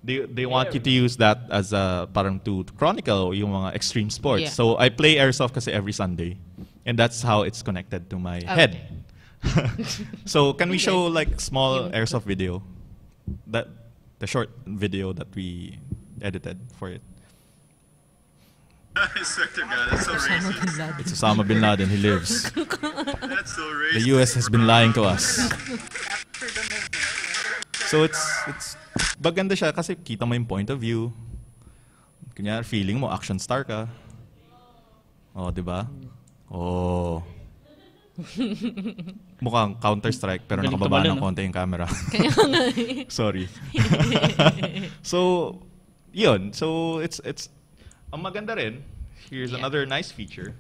Speaker 1: they want you to use that as parang to chronicle yung mga extreme sports.
Speaker 3: Yeah.
Speaker 1: So I play airsoft kasi every Sunday, and that's how it's connected to my head. So can we show like small airsoft video, the short video that we edited for it?
Speaker 4: I swear to God, that's so racist.
Speaker 1: It's Osama bin Laden. He lives.
Speaker 4: That's so
Speaker 1: The
Speaker 4: racist.
Speaker 1: U.S. has been lying to us. So it's maganda siya kasi kita mo yung point of view. Kunyari, feeling mo action star ka. Oh, di ba? Oh. Mukhang Counter-Strike pero
Speaker 2: Galing
Speaker 1: nakababa
Speaker 2: tumalo,
Speaker 1: ng
Speaker 2: no?
Speaker 1: konti yung camera. Sorry. So, yun. So, it's ang maganda rin. Here's another nice feature.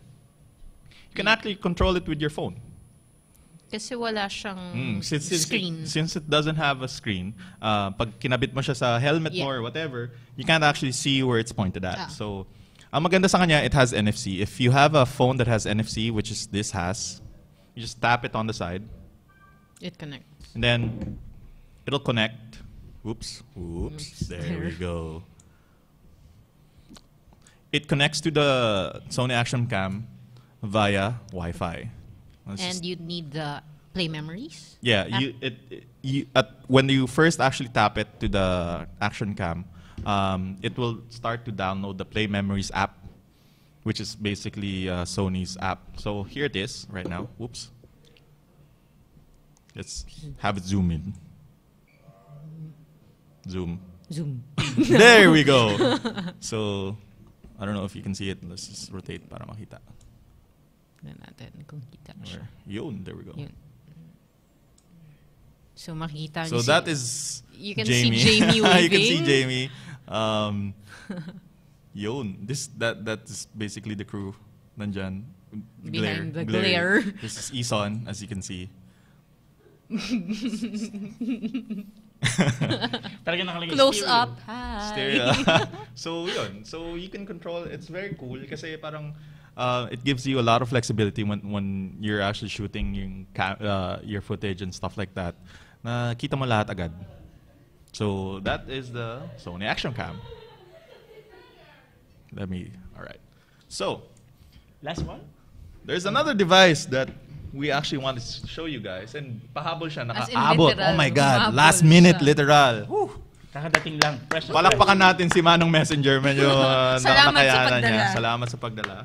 Speaker 1: You can actually control it with your phone.
Speaker 3: Kasi wala siyang screen.
Speaker 1: Since it doesn't have a screen, pag kinabit mo siya sa helmet mo or whatever, you can't actually see where it's pointed at. So, ang maganda sa kanya, it has NFC. If you have a phone that has NFC, which is this has, you just tap it on the side.
Speaker 3: It connects.
Speaker 1: And then, it'll connect. Oops. There we go. It connects to the Sony Action Cam via Wi-Fi.
Speaker 3: And you need the play memories?
Speaker 1: Yeah, when you first actually tap it to the Action Cam, it will start to download the Play Memories app, which is basically Sony's app. So here it is right now. Whoops. Let's have it zoom in. Zoom. There we go. So I don't know if you can see it. Let's just rotate para makita.
Speaker 3: Natin kung kita siya.
Speaker 1: Yun, there we go.
Speaker 3: Yun. So makikita
Speaker 1: So that is
Speaker 3: you can
Speaker 1: Jamie.
Speaker 3: see Jamie waving.
Speaker 1: You can see Jamie. Yun. That is basically the crew. Nandyan.
Speaker 3: Behind the glare.
Speaker 1: This is Ison, as you can see.
Speaker 3: Close up. Hi.
Speaker 1: Stereo. So yun. So you can control. It's very cool kasi parang it gives you a lot of flexibility when you're actually shooting your footage and stuff like that. Na kita mo lahat agad. So that is the Sony Action Cam. All right. So
Speaker 2: Last one?
Speaker 1: There's another device that we actually want to show you guys. And pahabol siya,
Speaker 3: As in
Speaker 1: nakaabot.
Speaker 3: literal,
Speaker 1: Oh my God,
Speaker 3: humahabol
Speaker 1: last minute,
Speaker 3: siya.
Speaker 1: literal. Whew.
Speaker 2: Kakadating lang. Fresh.
Speaker 1: Palakpakan natin si Manong Messenger. Medyo
Speaker 3: Salamat sa
Speaker 1: nakayanan
Speaker 3: pagdala.
Speaker 1: niya. Salamat sa pagdala.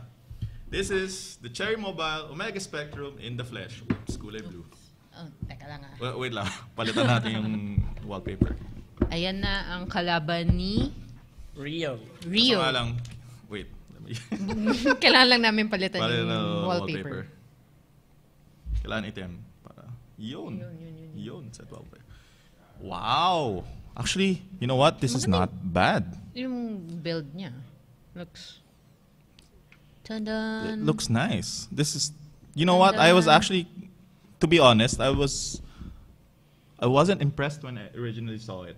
Speaker 1: This is the Cherry Mobile Omega Spectrum in the flesh. Oops, kulay blue.
Speaker 3: Oh, teka lang ah.
Speaker 1: Wait lang. Palitan natin yung wallpaper.
Speaker 3: Ayan na ang kalaban ni
Speaker 2: Rio.
Speaker 3: Rio.
Speaker 1: Kaso nga lang, wait. Let me
Speaker 3: Kailangan lang namin palitan
Speaker 1: palitan
Speaker 3: yung
Speaker 1: na
Speaker 3: wallpaper.
Speaker 1: Kailangan itim. Para, yun. Yun. Set wallpaper. Wow. Actually, you know what? This is not bad.
Speaker 3: Yung build niya. Looks...
Speaker 1: It
Speaker 3: Tandan.
Speaker 1: looks nice. This is, you know what? I was actually, to be honest, I wasn't impressed when I originally saw it.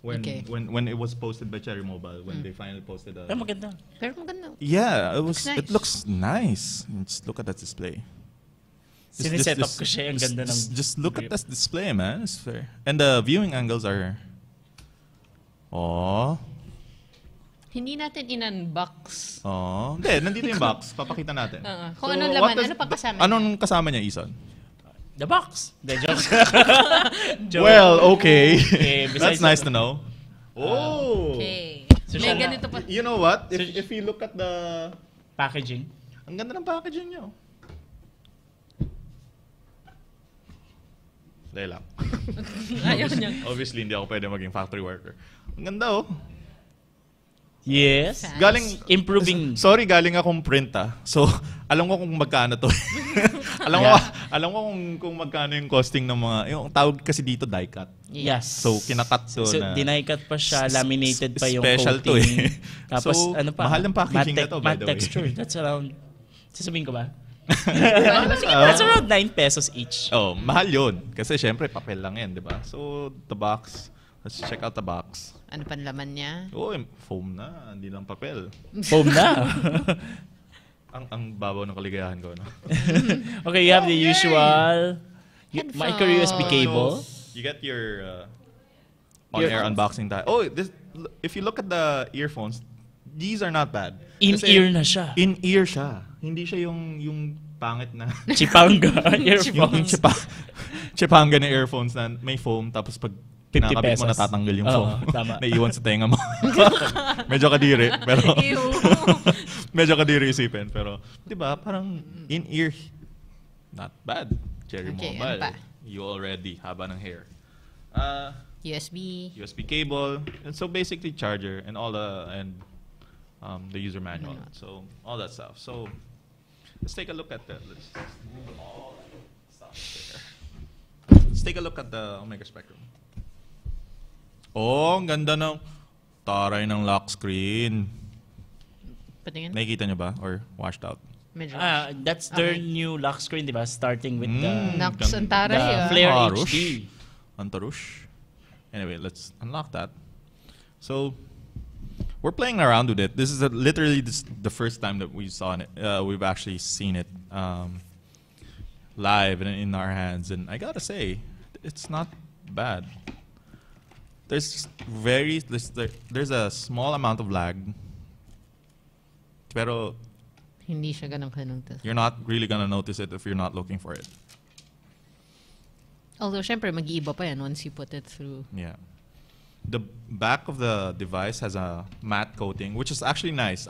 Speaker 3: Okay.
Speaker 1: When it was posted by Cherry Mobile, when they finally posted
Speaker 2: Ay, maganda.
Speaker 3: Pero maganda.
Speaker 1: yeah, it was.
Speaker 3: Looks nice.
Speaker 1: It looks nice. Just look at that display.
Speaker 2: Siniset up ko siya. Ang ganda ng...
Speaker 1: Just look at this display, man. It's fair. And the viewing angles are. Oh,
Speaker 3: Hindi natin in-unbox.
Speaker 1: oh. Hindi, nandito yung box. Papakita natin.
Speaker 3: Kung anong
Speaker 1: what
Speaker 3: laman, ano pang kasama niya?
Speaker 1: Anong kasama niya, Isan?
Speaker 2: The box. The joke. Joke.
Speaker 1: Well, okay.
Speaker 2: Okay,
Speaker 1: That's
Speaker 2: besides
Speaker 1: nice to know. Oh.
Speaker 3: Okay.
Speaker 2: So
Speaker 3: May
Speaker 2: siya na-
Speaker 3: ganito pa.
Speaker 1: You know what? If you look at the...
Speaker 2: Packaging.
Speaker 1: Ang ganda ng packaging niyo. Dahil lang.
Speaker 3: Ayaw niya.
Speaker 1: Obviously, hindi ako pwede maging factory worker. Ang ganda, oh.
Speaker 2: Yes.
Speaker 3: Fans.
Speaker 1: Galing...
Speaker 2: Improving.
Speaker 1: Sorry, galing akong print, ah. So, alam ko kung magkano to. alam ko kung magkano yung costing ng mga... Yung tawag kasi dito, die cut.
Speaker 2: Yes.
Speaker 1: So, kinakat to
Speaker 2: So,
Speaker 1: na...
Speaker 2: dinay-cut pa siya, laminated pa yung
Speaker 1: Special to
Speaker 2: coating.
Speaker 1: eh.
Speaker 2: Tapos,
Speaker 1: So,
Speaker 2: ano pa?
Speaker 1: mahal ng packaging na to, by
Speaker 2: matte
Speaker 1: the way.
Speaker 2: texture. That's around... Sasabihin ko ba? That's around 9 pesos each.
Speaker 1: Oh, mahal yun. Kasi syempre, papel lang yan, di ba? So, the box. Let's check out the box.
Speaker 3: Ano pan laman niya?
Speaker 1: Oh, foam na. Hindi lang papel.
Speaker 2: Foam na.
Speaker 1: Ang babaw ng kaligayahan ko, no?
Speaker 2: Okay, you have the usual
Speaker 3: Headphones.
Speaker 2: micro USB cable.
Speaker 1: So, you get your on-air unboxing time. Oh, if you look at the earphones, these are not bad. Kasi
Speaker 2: In-ear na siya.
Speaker 1: In-ear siya. Hindi siya yung pangit na...
Speaker 2: Chipanga
Speaker 1: yung
Speaker 2: earphones.
Speaker 1: chipanga na earphones na may foam, tapos pag
Speaker 2: 50
Speaker 1: kinakabit mo,
Speaker 2: pesos.
Speaker 1: natatanggal yung
Speaker 2: Oo,
Speaker 1: foam.
Speaker 2: tama.
Speaker 1: Naiiwan sa tenga mo. Medyo kadiri, pero...
Speaker 3: Ew.
Speaker 1: Medyo kadiri isipin, pero... Di ba, parang in-ear, not bad. Cherry
Speaker 3: Okay,
Speaker 1: Mobile.
Speaker 3: ano pa?
Speaker 1: You already, haba ng hair.
Speaker 3: USB.
Speaker 1: USB cable, and so basically charger, and all the... the user manual. So, all that stuff. So, let's take a look at the... Let's move all that stuff there. Let's take a look at the Omega Spectrum. Oh, ang ganda ng taray ng lock screen.
Speaker 3: Patingin?
Speaker 1: Nakikita nyo ba? Or washed out?
Speaker 3: Medyo.
Speaker 2: That's their
Speaker 3: Okay.
Speaker 2: new lock screen, di ba? Starting with
Speaker 3: Naks, ang taray
Speaker 2: the
Speaker 3: ah.
Speaker 2: Flare
Speaker 1: Harush.
Speaker 2: HD.
Speaker 1: Antarush. Anyway, let's unlock that. So, we're playing around with it. This is literally the first time that we saw it. We've actually seen it live and in our hands, and I gotta say, it's not bad. There's a small amount of lag, pero
Speaker 3: Hindi siya ganun kanungtos.
Speaker 1: you're not really gonna notice it if you're not looking for it.
Speaker 3: Although, syempre, mag-iiba pa yan once you put it through.
Speaker 1: Yeah. The back of the device has a matte coating, which is actually nice.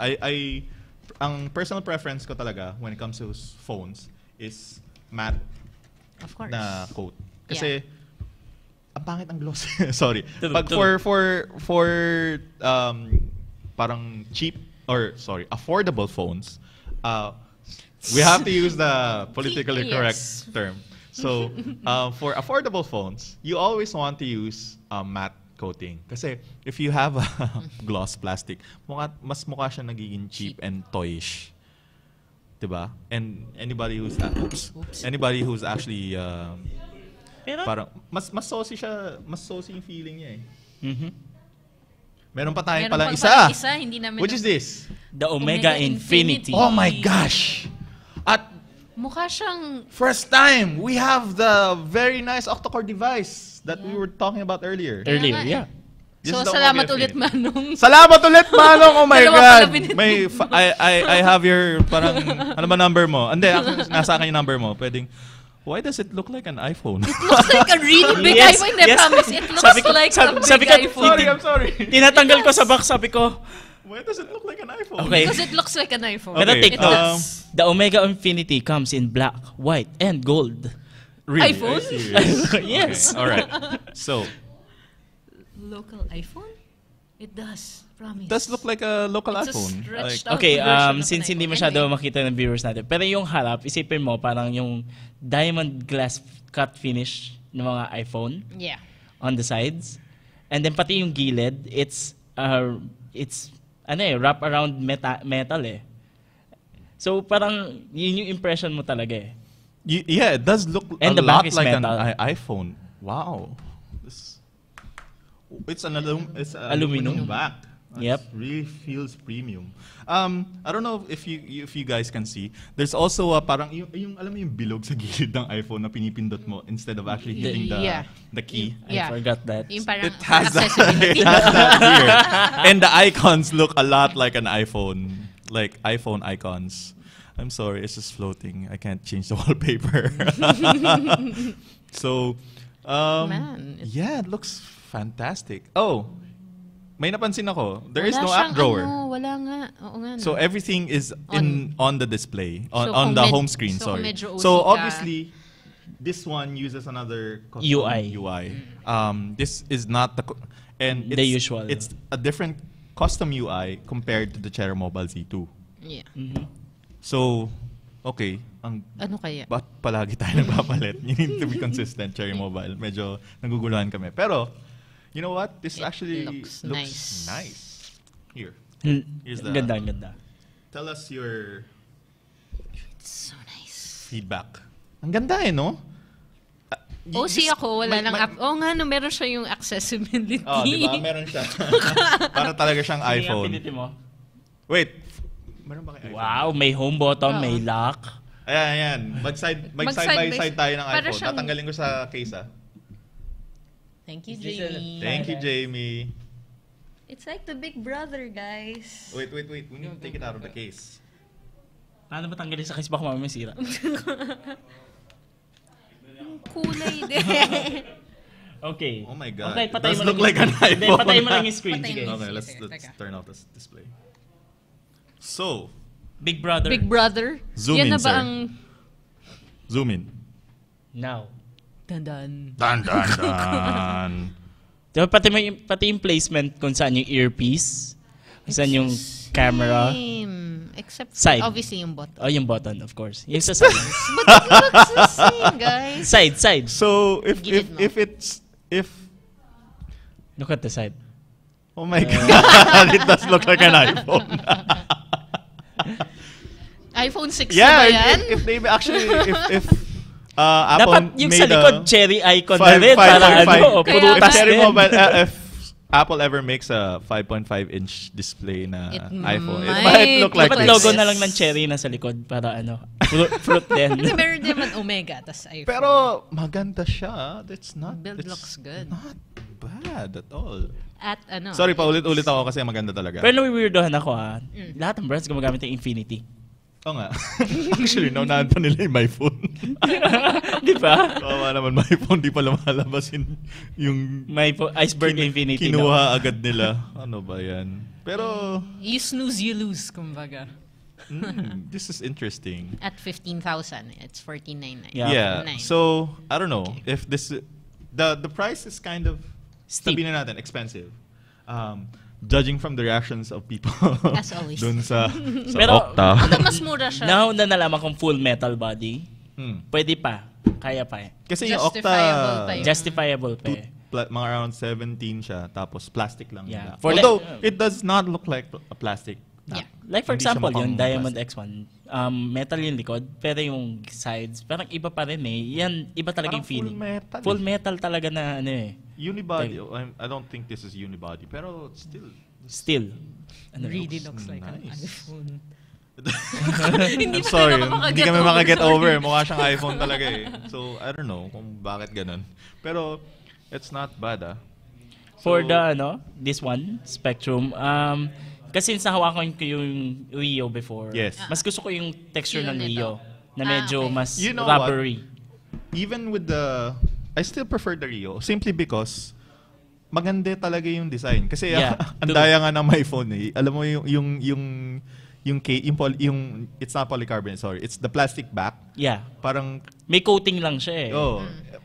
Speaker 1: Ang personal preference ko talaga when it comes to phones is matte
Speaker 3: Of course.
Speaker 1: na coat.
Speaker 3: Yeah.
Speaker 1: Kasi ang pangit ang gloss. Sorry.
Speaker 2: True,
Speaker 1: Pag
Speaker 2: true.
Speaker 1: for parang cheap or sorry, affordable phones, we have to use the politically correct
Speaker 3: Yes.
Speaker 1: term. So, for affordable phones, you always want to use matte coating. Kasi if you have a gloss plastic, mas mukha siya nagiging cheap and toyish. Diba? And anybody who's anybody who's actually
Speaker 2: Pero,
Speaker 1: parang mas saucy siya, mas saucy yung feeling niya eh.
Speaker 2: Mhm.
Speaker 1: Meron pa tayong
Speaker 3: Meron
Speaker 1: palang
Speaker 3: pang
Speaker 1: isa.
Speaker 3: parang isa, hindi namin
Speaker 1: Which is this?
Speaker 2: the Omega
Speaker 3: Omega
Speaker 2: Infinity.
Speaker 3: Infinity.
Speaker 1: Oh my gosh! At
Speaker 3: Mukha siyang...
Speaker 1: first time, we have the very nice octa-core device that we were talking about earlier.
Speaker 2: Earlier,
Speaker 3: Kaya nga
Speaker 2: yeah.
Speaker 1: This
Speaker 3: So,
Speaker 1: is the
Speaker 3: salamat
Speaker 1: Omega
Speaker 3: ulit,
Speaker 1: Infinity.
Speaker 3: Manong.
Speaker 1: Salamat ulit, Manong! Oh my
Speaker 3: Dalawa
Speaker 1: God!
Speaker 3: pala binili.
Speaker 1: I have your, parang, ano ba number mo? Hindi, nasa akin yung number mo. Pwedeng, why does it look like an iPhone?
Speaker 3: Looks like a really big
Speaker 2: Yes,
Speaker 3: iPhone. I
Speaker 2: yes.
Speaker 3: promise. It looks
Speaker 2: Sabi ko-
Speaker 3: like
Speaker 2: sabi-
Speaker 3: a
Speaker 2: sabi
Speaker 3: big
Speaker 2: ko-
Speaker 3: iPhone.
Speaker 1: I'm sorry.
Speaker 2: Tinatanggal ko sa box, sabi ko,
Speaker 1: Why does it look like an iPhone?
Speaker 2: okay.
Speaker 3: Because it looks like an iPhone.
Speaker 2: Pero
Speaker 1: Okay,
Speaker 2: take
Speaker 3: It
Speaker 2: note,
Speaker 3: does.
Speaker 2: the Omega Infinity comes in black, white, and gold.
Speaker 1: Really?
Speaker 3: iPhone?
Speaker 1: Are you serious?
Speaker 2: Yes.
Speaker 1: Okay, all right. So,
Speaker 3: Local iPhone? It does. Promise.
Speaker 1: it does look like a local
Speaker 3: It's a
Speaker 1: iPhone.
Speaker 3: stretched
Speaker 1: Like,
Speaker 3: out
Speaker 2: Okay,
Speaker 3: version of
Speaker 2: since
Speaker 3: an
Speaker 2: hindi
Speaker 3: iPhone.
Speaker 2: masyado
Speaker 3: Anyway.
Speaker 2: makita ng viewers natin, pero yung harap, isipin mo, parang yung diamond glass cut finish ng mga iPhone
Speaker 3: Yeah.
Speaker 2: on the sides. And then pati yung gilid, it's wrap around metal eh. So parang yun yung impression mo talaga eh.
Speaker 1: yeah, it does look
Speaker 2: And
Speaker 1: a
Speaker 2: the back
Speaker 1: lot
Speaker 2: is
Speaker 1: like
Speaker 2: metal.
Speaker 1: an iPhone. Wow. It's an
Speaker 2: Aluminum.
Speaker 1: back.
Speaker 2: Yep.
Speaker 1: Really feels premium. I don't know if you guys can see. There's also parang yung alam mo yung bilog sa gilid ng iPhone na pinipindot mo instead of actually hitting
Speaker 3: Yeah.
Speaker 1: the key.
Speaker 3: Yeah.
Speaker 2: I forgot that.
Speaker 3: Yung parang
Speaker 1: It has that.
Speaker 3: accessibility.
Speaker 1: It has that here. And the icons look a lot like an iPhone, like iPhone icons. I'm sorry, it's just floating. I can't change the wallpaper. So,
Speaker 3: Man,
Speaker 1: yeah, it looks fantastic. Oh, may napansin ako. There is
Speaker 3: Wala
Speaker 1: no
Speaker 3: siyang
Speaker 1: app drawer.
Speaker 3: wala nga. Oo nga.
Speaker 1: So everything is on the display on,
Speaker 3: So
Speaker 1: on
Speaker 3: kung
Speaker 1: the
Speaker 3: med-
Speaker 1: home screen.
Speaker 3: so kung
Speaker 1: Sorry.
Speaker 3: medyo OC
Speaker 1: So
Speaker 3: ka-
Speaker 1: obviously, this one uses another custom UI. This is not and
Speaker 2: The
Speaker 1: it's,
Speaker 2: usual.
Speaker 1: It's a different custom UI compared to the Cherry Mobile Z2.
Speaker 3: Yeah.
Speaker 1: So, okay,
Speaker 3: Ano kaya?
Speaker 1: ba't palagi tayo nagpapalit? You need to be consistent, Cherry Mobile. Medyo naguguluhan kami. Pero, you know what? This
Speaker 3: It
Speaker 1: actually
Speaker 3: looks
Speaker 1: nice. Here, Here's the-
Speaker 2: Ganda.
Speaker 1: tell us your
Speaker 3: It's so nice.
Speaker 1: feedback. Ang ganda no?
Speaker 3: OC ako, wala lang app. Oo nga, no, meron siya yung accessibility.
Speaker 1: Oh, di ba? Meron siya. Para talaga siyang iPhone.
Speaker 2: mo?
Speaker 1: Wait. Meron ba kayo iPhone?
Speaker 2: Wow, may home button, may lock.
Speaker 1: Ayan. Mag-side by side tayo ng
Speaker 3: Para
Speaker 1: iPhone.
Speaker 3: siyang-
Speaker 1: Tatanggalin ko sa case,
Speaker 3: Thank you,
Speaker 2: Is this
Speaker 3: Jamie.
Speaker 1: Thank you, Jamie.
Speaker 3: It's like the Big Brother, guys.
Speaker 1: Wait. We need to take it out of the case.
Speaker 2: Paano ba tanggalin sa case? Baka mamaya masira.
Speaker 3: Kulay din.
Speaker 2: Okay.
Speaker 1: Oh my God.
Speaker 2: Okay,
Speaker 1: It
Speaker 2: patay
Speaker 1: does
Speaker 2: mo
Speaker 1: look
Speaker 2: lang
Speaker 1: like an
Speaker 2: yung- Hindi,
Speaker 1: iPhone.
Speaker 2: patay mo lang yung screen.
Speaker 3: Patay
Speaker 2: Sige.
Speaker 3: mo.
Speaker 1: Okay, let's
Speaker 3: Teka.
Speaker 1: turn off this display. So,
Speaker 2: Big Brother.
Speaker 3: Big Brother.
Speaker 1: Zoom
Speaker 3: Yan
Speaker 1: in,
Speaker 3: na ba
Speaker 1: sir.
Speaker 3: ang...
Speaker 1: zoom in.
Speaker 2: Now.
Speaker 3: Dandan.
Speaker 1: Dun.
Speaker 2: Diba, pati yung placement kung saan yung earpiece, kung saan yung camera.
Speaker 3: Same. Except
Speaker 2: Side.
Speaker 3: obviously yung bottom.
Speaker 2: Oh, yung button, of course. Yung sa side.
Speaker 3: But it looks the same, guys.
Speaker 2: Side.
Speaker 1: So,
Speaker 3: Gilid mo.
Speaker 1: if
Speaker 2: Look at the side.
Speaker 1: oh my God, it does look like an iPhone.
Speaker 3: iPhone 6 na ba
Speaker 1: Yeah,
Speaker 3: yan?
Speaker 1: if they actually if Apple
Speaker 2: Dapat yung sa
Speaker 1: made
Speaker 2: likod,
Speaker 1: a
Speaker 2: cherry icon na
Speaker 1: 5.5
Speaker 2: rin. Para ano,
Speaker 3: Kaya
Speaker 2: purutas
Speaker 1: if Cherry
Speaker 2: din.
Speaker 1: Mobile, if Apple ever makes a 5.5-inch display na
Speaker 3: It
Speaker 1: iPhone, it
Speaker 3: might
Speaker 1: might look like
Speaker 2: Dapat
Speaker 3: this.
Speaker 2: logo na lang ng cherry na sa likod para ano, fruit din.
Speaker 3: Kasi meron din naman Omega, tas iPhone.
Speaker 1: Pero maganda siya. That's not
Speaker 3: Build
Speaker 1: it's
Speaker 3: looks good.
Speaker 1: Not bad at all.
Speaker 3: At ano?
Speaker 1: Sorry, paulit-ulit ako kasi maganda talaga.
Speaker 2: Pero nawiweirdohan ako lahat ng brands gumagamit ng Infinity.
Speaker 1: Oo nga. Actually, naunahan pa nila yung my phone.
Speaker 2: Di ba?
Speaker 1: Kawawa naman my phone, di pa lumalabas yung
Speaker 2: May Iceberg Infinity.
Speaker 1: kinuha agad nila. Ano ba yan? Pero,
Speaker 3: You snooze, you lose, kumbaga.
Speaker 1: this is interesting.
Speaker 3: At 15,000, it's 14,999.
Speaker 2: Yeah.
Speaker 1: Yeah.
Speaker 3: Nice.
Speaker 1: So, I don't know if this the price is kind of
Speaker 2: Steep.
Speaker 1: sabihin na natin expensive. Judging from the reactions of people
Speaker 3: As always.
Speaker 1: dun sa
Speaker 2: Pero-
Speaker 1: Okta.
Speaker 3: Ito, mas mura siya.
Speaker 2: Now na nalaman kong full metal body,
Speaker 1: Hmm.
Speaker 2: pwede pa. Kaya pa eh.
Speaker 1: Kasi yung
Speaker 3: Justifiable
Speaker 1: Okta
Speaker 3: pa yun.
Speaker 2: Justifiable pa eh.
Speaker 1: mga around 17 siya tapos plastic lang
Speaker 2: Yeah.
Speaker 1: nila.
Speaker 2: For
Speaker 1: Although
Speaker 2: like-
Speaker 1: it does not look like a plastic.
Speaker 3: Yeah.
Speaker 2: Like for
Speaker 1: Hindi siya
Speaker 2: example, yung
Speaker 1: mukhang
Speaker 2: Diamond
Speaker 1: plastic.
Speaker 2: X1, metal yung likod, pero yung sides, parang iba pa rin eh. Yan, iba talaga
Speaker 1: Parang
Speaker 2: yung feeling.
Speaker 1: full metal
Speaker 2: Full
Speaker 1: eh.
Speaker 2: metal talaga na ano eh.
Speaker 1: Unibody. I don't think this is unibody, pero still.
Speaker 2: Still. Ano,
Speaker 3: Really looks like an
Speaker 1: nice.
Speaker 3: iPhone.
Speaker 1: I'm sorry, hindi kami makaget
Speaker 3: sorry.
Speaker 1: over. Mukha siyang iPhone talaga eh. So, I don't know kung bakit ganun. Pero, it's not bad ah.
Speaker 2: For this one, Spectrum, kasi since nahawakan ko yung Rio before,
Speaker 1: Yes.
Speaker 2: mas gusto ko yung texture
Speaker 3: Feel
Speaker 2: ng
Speaker 3: nito.
Speaker 2: Rio na medyo
Speaker 3: Okay.
Speaker 2: mas
Speaker 1: You know what?
Speaker 2: rubbery.
Speaker 1: Even with I still prefer the Rio simply because maganda talaga yung design. Kasi
Speaker 2: Yeah,
Speaker 1: ang
Speaker 2: true.
Speaker 1: daya nga ng my phone eh. Alam mo it's not polycarbonate, sorry. It's the plastic back.
Speaker 2: Yeah.
Speaker 1: Parang
Speaker 2: May coating lang siya eh.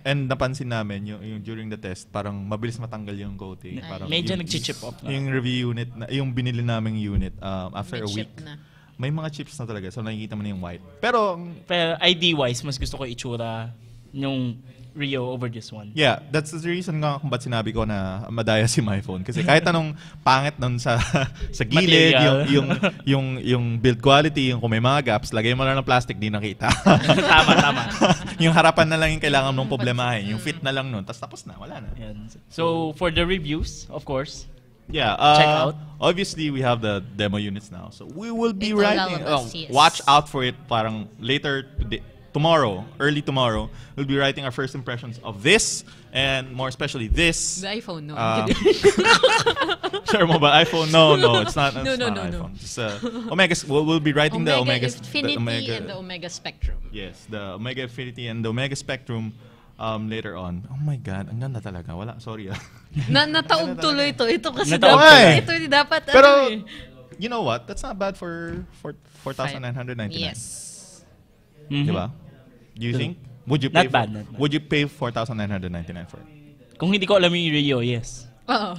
Speaker 1: and napansin namin yung during the test, parang mabilis matanggal yung coating.
Speaker 3: Ay.
Speaker 1: Parang
Speaker 2: Medyo
Speaker 1: yung-
Speaker 2: nag-chip off na.
Speaker 1: Yung review unit, yung binili naming unit after
Speaker 3: May
Speaker 1: a week.
Speaker 3: chip na.
Speaker 1: May mga chips na talaga. So nakikita mo na yung white. Pero
Speaker 2: Pero ID-wise, mas gusto ko itsura yung Rio over this one.
Speaker 1: yeah, that's the reason nga kung ba't sinabi ko na madaya si my phone. Kasi kahit anong pangit nun sa gilid,
Speaker 2: Material.
Speaker 1: yung build quality, yung kung may mga gaps, lagay mo lang ng plastic, di nakita.
Speaker 2: Tama.
Speaker 1: Yung harapan na lang yung kailangan mong problemahin. Yung fit na lang nun, tapos na, wala na.
Speaker 2: Yan. So, for the reviews, of course,
Speaker 1: Yeah,
Speaker 2: Check out.
Speaker 1: Obviously, we have the demo units now. So we will be
Speaker 3: It will
Speaker 1: writing.
Speaker 3: lalabas, yes.
Speaker 1: Watch out for it. Parang later today, early tomorrow, we'll be writing our first impressions of this, and more especially this.
Speaker 3: The iPhone, no.
Speaker 1: Sure mo ba? iPhone? No, it's not. It's
Speaker 3: No.
Speaker 1: not iPhone. It's Omega. We'll be writing the Omega.
Speaker 3: Infinity
Speaker 1: the Omega,
Speaker 3: and the Omega Spectrum.
Speaker 1: Yes, the Omega Infinity and the Omega Spectrum. Later on. Oh my God, ang ganda talaga. Wala, sorry ah.
Speaker 3: Nataob tuloy to. Ito kasi
Speaker 2: Nataob
Speaker 3: dapat.
Speaker 1: tuloy.
Speaker 3: Ito hindi dapat.
Speaker 1: Pero,
Speaker 3: ano eh.
Speaker 1: you know what? That's not bad for 4,999.
Speaker 3: Yes.
Speaker 2: mhm.
Speaker 1: Diba? Do you think? Would you
Speaker 2: Not
Speaker 1: pay
Speaker 2: bad, not bad.
Speaker 1: Would you pay 4,999 for it?
Speaker 2: Kung hindi ko alam yung Rio, yes.
Speaker 3: Oo.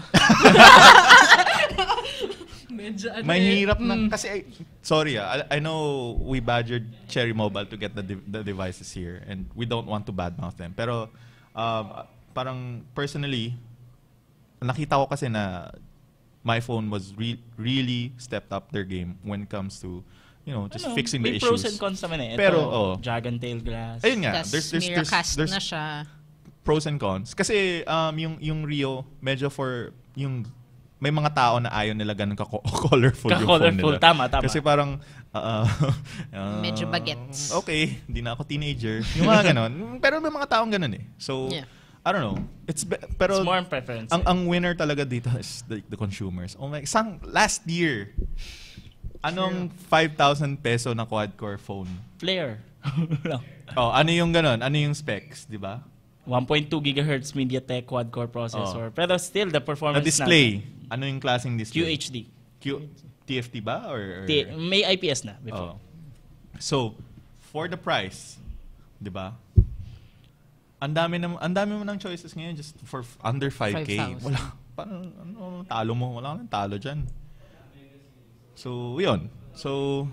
Speaker 3: Medyo ano
Speaker 1: Mahirap na kasi sorry I know we badgered Cherry Mobile to get the devices here and we don't want to badmouth them. Pero parang personally nakita ko kasi na my phone was really stepped up their game when it comes to just fixing the
Speaker 2: may pros and
Speaker 1: issues.
Speaker 2: cons naman eh. Ito,
Speaker 1: Pero,
Speaker 2: Dragon Tail Glass.
Speaker 1: Ayun nga,
Speaker 3: Tas
Speaker 1: there's
Speaker 3: Miracast na siya.
Speaker 1: pros and cons. Kasi yung Rio, medyo for yung may mga tao na ayaw nila ganun ka-colorful yung phone
Speaker 2: Ka-colorful,
Speaker 1: nila.
Speaker 2: tama.
Speaker 1: Kasi parang
Speaker 3: Medyo bagets.
Speaker 1: Okay, hindi na ako teenager. Yung mga ganun. Pero may mga taong ganun eh. So,
Speaker 3: Yeah.
Speaker 1: I don't know. Pero
Speaker 2: It's more on preference.
Speaker 1: ang winner talaga dito is the consumers. Oh my, last year, anong 5,000 peso na quad-core phone?
Speaker 2: Flare.
Speaker 1: Ano yung ganun? Ano yung specs, di ba?
Speaker 2: 1.2 GHz MediaTek quad-core processor. Pero still, the performance
Speaker 1: Na display. Ano yung klaseng display?
Speaker 2: QHD.
Speaker 1: TFT ba? Or
Speaker 2: May IPS na before.
Speaker 1: So, for the price, di ba? Ang dami mo ng choices ngayon just for under 5K.
Speaker 3: 5,000.
Speaker 1: Wala. Talo mo. Wala kang talo dyan. So, yun. So,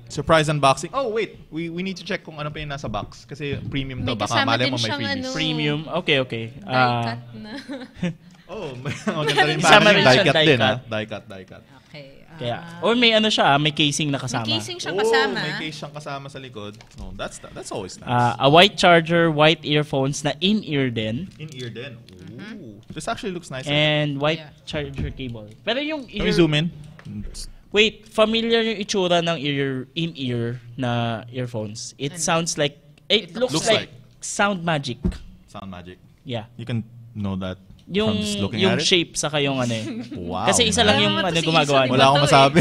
Speaker 1: surprise unboxing. Oh, wait. We need to check kung ano pa yung nasa box. Kasi premium to.
Speaker 3: May
Speaker 1: Baka
Speaker 3: kasama
Speaker 1: malay
Speaker 3: din
Speaker 1: mo may
Speaker 3: siyang
Speaker 1: freebies.
Speaker 3: ano,
Speaker 2: Premium. Okay.
Speaker 3: Die-cut na.
Speaker 1: Oh, maganda rin.
Speaker 2: Isama
Speaker 1: Parang
Speaker 2: rin
Speaker 1: yung
Speaker 2: siya,
Speaker 1: die-cut. Die-cut.
Speaker 3: Okay.
Speaker 2: Kaya, or may ano siya, may casing na kasama.
Speaker 3: May casing siyang kasama.
Speaker 1: May case siyang kasama sa likod. Oh, that's always nice.
Speaker 2: A white charger, white earphones na in-ear din,
Speaker 1: In-ear din. Ooh. This actually looks nice.
Speaker 2: and white
Speaker 3: Yeah.
Speaker 2: charger cable. Pero yung
Speaker 1: Can we zoom in?
Speaker 2: Wait, familiar yung itsura ng in-ear na earphones. It sounds like, it looks
Speaker 1: looks
Speaker 2: like
Speaker 1: like.
Speaker 2: Sound Magic.
Speaker 1: Sound Magic.
Speaker 2: Yeah.
Speaker 1: You can know that
Speaker 2: Yung
Speaker 1: from just looking
Speaker 2: yung
Speaker 1: at it.
Speaker 2: shape saka yung ano eh.
Speaker 1: Wow.
Speaker 2: Kasi isa lang
Speaker 1: man.
Speaker 2: yung
Speaker 3: Wala
Speaker 2: ano
Speaker 3: naman to si
Speaker 2: gumagawa.
Speaker 3: Isa,
Speaker 2: niya.
Speaker 1: Wala akong
Speaker 3: Iba to
Speaker 1: masabi.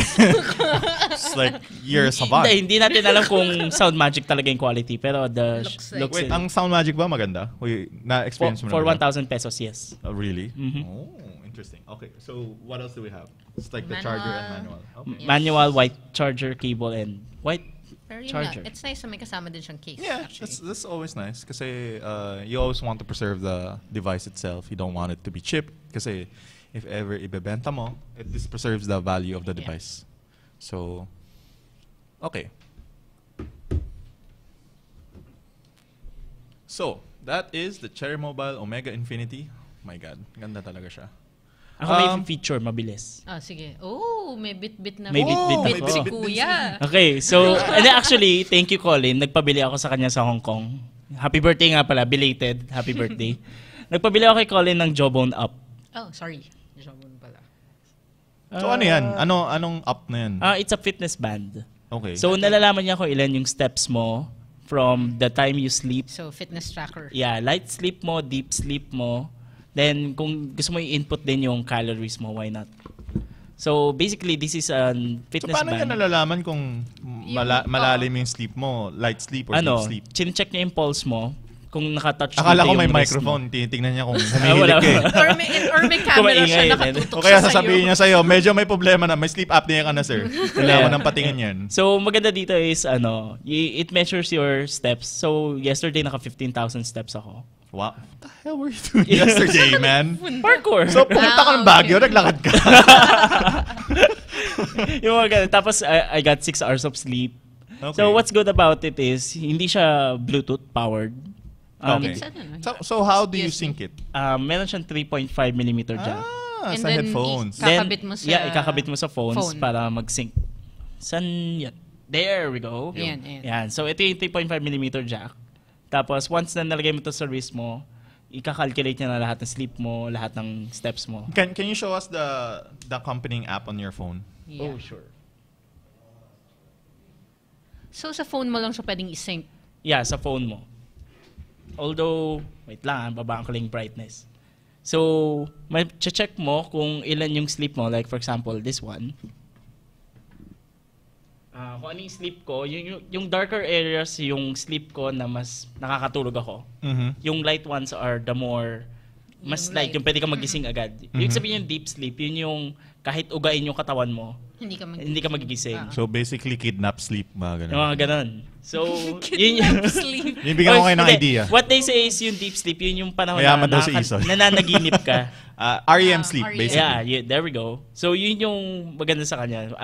Speaker 1: It's like, you're a savant.
Speaker 2: Hindi natin alam kung Sound Magic talaga yung quality. Pero the
Speaker 3: Looks like-
Speaker 2: looks
Speaker 1: Wait, ang Sound Magic ba maganda? Na-experience mo
Speaker 2: for
Speaker 1: na ba?
Speaker 2: 1,000 pesos, yes.
Speaker 1: Oh, really?
Speaker 2: Mhm.
Speaker 1: Oh, interesting. Okay, so what else do we have? It's like the
Speaker 3: Manual.
Speaker 1: charger and manual. Okay.
Speaker 2: Manual, white charger cable, and white
Speaker 3: Pero yun
Speaker 2: charger.
Speaker 3: nga, it's nice na may kasama din siyang case.
Speaker 1: Yeah,
Speaker 3: actually.
Speaker 1: that's always nice. Kasi you always want to preserve the device itself. You don't want it to be chipped. Kasi if ever ibebenta mo, this preserves the value of the
Speaker 3: Yeah.
Speaker 1: device. So, okay. So, that is the Cherry Mobile Omega Infinity. My God, ganda talaga siya.
Speaker 2: Ako may feature, mabilis.
Speaker 3: Sige. Oh, may bit-bit na.
Speaker 2: May bit-bit
Speaker 3: bit
Speaker 2: ako.
Speaker 3: si Kuya.
Speaker 2: Okay, so, and actually, thank you Colin. Nagpabili ako sa kanya sa Hong Kong. Happy birthday nga pala, belated. Happy birthday. Nagpabili ako kay Colin ng Jawbone Up.
Speaker 3: Oh, sorry. Jawbone pala.
Speaker 1: So, ano yan? Anong up na yan?
Speaker 2: It's a fitness band.
Speaker 1: Okay.
Speaker 2: So, nalalaman niya kung ilan yung steps mo from the time you sleep.
Speaker 3: So, fitness tracker.
Speaker 2: Yeah, light sleep mo, deep sleep mo, Then, kung gusto mo i-input din yung calories mo, why not? So, basically, this is a
Speaker 1: So,
Speaker 2: fitness
Speaker 1: paano niya
Speaker 2: band.
Speaker 1: nalalaman kung malalim yung sleep mo? Light sleep or deep sleep?
Speaker 2: Chine-check niya yung pulse mo. Kung nakatouch
Speaker 1: Akala ko
Speaker 2: dito
Speaker 1: may
Speaker 2: yung wrist mo.
Speaker 1: microphone. Tinitingnan niya kung
Speaker 2: wala.
Speaker 1: humihilig ka eh.
Speaker 3: Or may camera
Speaker 2: Kumaingay
Speaker 3: siya,
Speaker 2: din.
Speaker 3: nakatutok
Speaker 1: O kaya
Speaker 3: siya
Speaker 1: sasabihin niya sa'yo, medyo may problema na. May sleep apnea ka na, sir. Kailangan mo nang patingin yan.
Speaker 2: So, maganda dito is, it measures your steps. So, yesterday, naka 15,000 steps ako.
Speaker 1: Wow. What the hell were you doing yesterday, man?
Speaker 2: Parkour!
Speaker 1: So, pumunta ka ng Baguio, naglakad ka.
Speaker 2: Yung mga ganun. Tapos, I got 6 hours of sleep.
Speaker 1: Okay.
Speaker 2: So, what's good about it is, hindi siya Bluetooth powered.
Speaker 1: Okay.
Speaker 3: It's ano,
Speaker 1: So how do you
Speaker 3: USB.
Speaker 1: sync it?
Speaker 2: Meron siyang 3.5mm jack.
Speaker 1: Ah,
Speaker 3: And
Speaker 1: sa
Speaker 3: then,
Speaker 1: headphones.
Speaker 3: Kakabit mo sa-
Speaker 2: ikakabit mo sa phones
Speaker 3: phone.
Speaker 2: para mag-sync. San yan? There we go.
Speaker 3: Yan.
Speaker 2: Yan. So, ito yung 3.5mm jack. Tapos, once na nalagay mo ito sa wrist mo, ika-calculate niya na lahat ng sleep mo, lahat ng steps mo.
Speaker 1: Can you show us the accompanying app on your phone?
Speaker 3: Yeah.
Speaker 2: Oh, sure.
Speaker 3: So, sa phone mo lang siya pwedeng i-sync.
Speaker 2: Yeah, sa phone mo. Although, wait lang, babaan ko lang yung brightness. So, may check mo kung ilan yung sleep mo. Like, for example, this one. Kung ano yung sleep ko, yung darker areas, yung sleep ko na mas nakakatulog ako.
Speaker 1: Mm-hmm.
Speaker 2: Yung light ones are the more, mas
Speaker 3: Yung
Speaker 2: light,
Speaker 3: light.
Speaker 2: yung pwede ka magising agad. Yung sabihin yung deep sleep, yun yung kahit ugain yung katawan mo,
Speaker 3: Hindi ka
Speaker 2: hindi ka magigising.
Speaker 1: So basically, kidnap sleep. Mga ganun.
Speaker 2: Yung mga ganun. So, yun yung...
Speaker 3: sleep.
Speaker 1: Bibigyan ko kayo ng
Speaker 2: Hindi.
Speaker 1: idea.
Speaker 2: What they say is yung deep sleep, yun yung panahon
Speaker 1: Mayaman
Speaker 2: na
Speaker 1: daw si Isoy.
Speaker 2: nananaginip ka.
Speaker 1: REM sleep,
Speaker 3: REM.
Speaker 1: basically.
Speaker 2: Yeah, there we go. So, yun yung maganda sa kanya.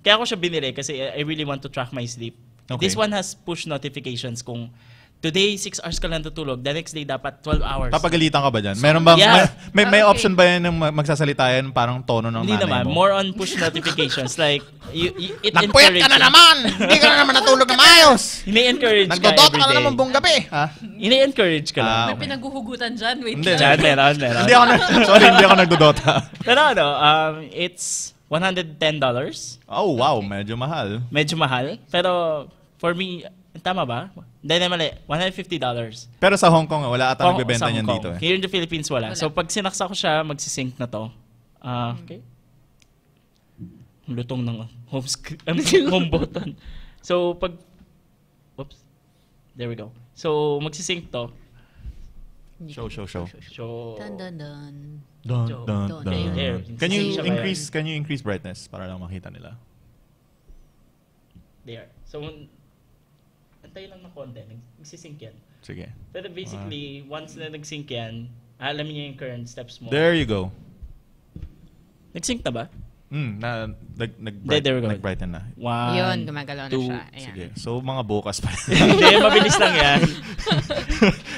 Speaker 2: Kaya ako siya binili kasi I really want to track my sleep.
Speaker 1: Okay.
Speaker 2: This one has push notifications kung today 6 hours ka lang tutulog, the next day dapat 12 hours.
Speaker 1: Papagalitan ka ba dyan? Meron bang,
Speaker 2: Yeah.
Speaker 1: may
Speaker 3: Okay.
Speaker 1: option ba yan ng magsasalita yan parang tono ng
Speaker 2: Hindi
Speaker 1: nanay
Speaker 2: naman,
Speaker 1: mo?
Speaker 2: more on push notifications. Like, it
Speaker 1: Nagpuyat ka na naman! Hindi ka na naman natulog na maayos!
Speaker 2: Ini-encourage ka
Speaker 1: Nagdodota ka na
Speaker 2: everyday.
Speaker 1: naman buong gabi! Ha?
Speaker 2: Ini-encourage ka lang.
Speaker 3: May pinaguhugutan dyan. Wait
Speaker 1: Hindi.
Speaker 3: lang.
Speaker 2: Meron.
Speaker 1: Hindi ako hindi ako nagdodota.
Speaker 2: Pero it's $110.
Speaker 1: Oh, wow. Medyo mahal.
Speaker 2: Medyo mahal. Pero for me, tama ba? Hindi na mali. $150.
Speaker 1: Pero sa Hong Kong, wala ata nagbebenta
Speaker 2: Sa
Speaker 1: niyan
Speaker 2: Hong
Speaker 1: dito
Speaker 2: Kong.
Speaker 1: eh.
Speaker 2: Here in the Philippines, wala.
Speaker 3: Wala.
Speaker 2: So pag sinaksa ko siya, magsisync na to. Okay. Lutong ng home button. So pag... Oops. There we go. So magsisync to.
Speaker 1: Show.
Speaker 2: So...
Speaker 3: Dun, dun, dun.
Speaker 1: Dun, dun,
Speaker 3: Dun.
Speaker 1: dun.
Speaker 2: There.
Speaker 1: Can you
Speaker 2: Siya ba yan?
Speaker 1: increase brightness para lang makita nila?
Speaker 2: There. So, antay lang ng konti. Magsisync yan.
Speaker 1: Sige.
Speaker 2: Pero basically, once na nag-sync yan, alam niya yung current steps mo.
Speaker 1: There you go.
Speaker 2: Nag-sync na ba?
Speaker 1: Nag-brighten
Speaker 2: There we go.
Speaker 1: na.
Speaker 2: One,
Speaker 3: Yun, gumagalaw na
Speaker 2: two,
Speaker 3: siya. Ayan.
Speaker 1: Sige. So, mga bukas pa.
Speaker 2: Hindi, mabilis lang yan.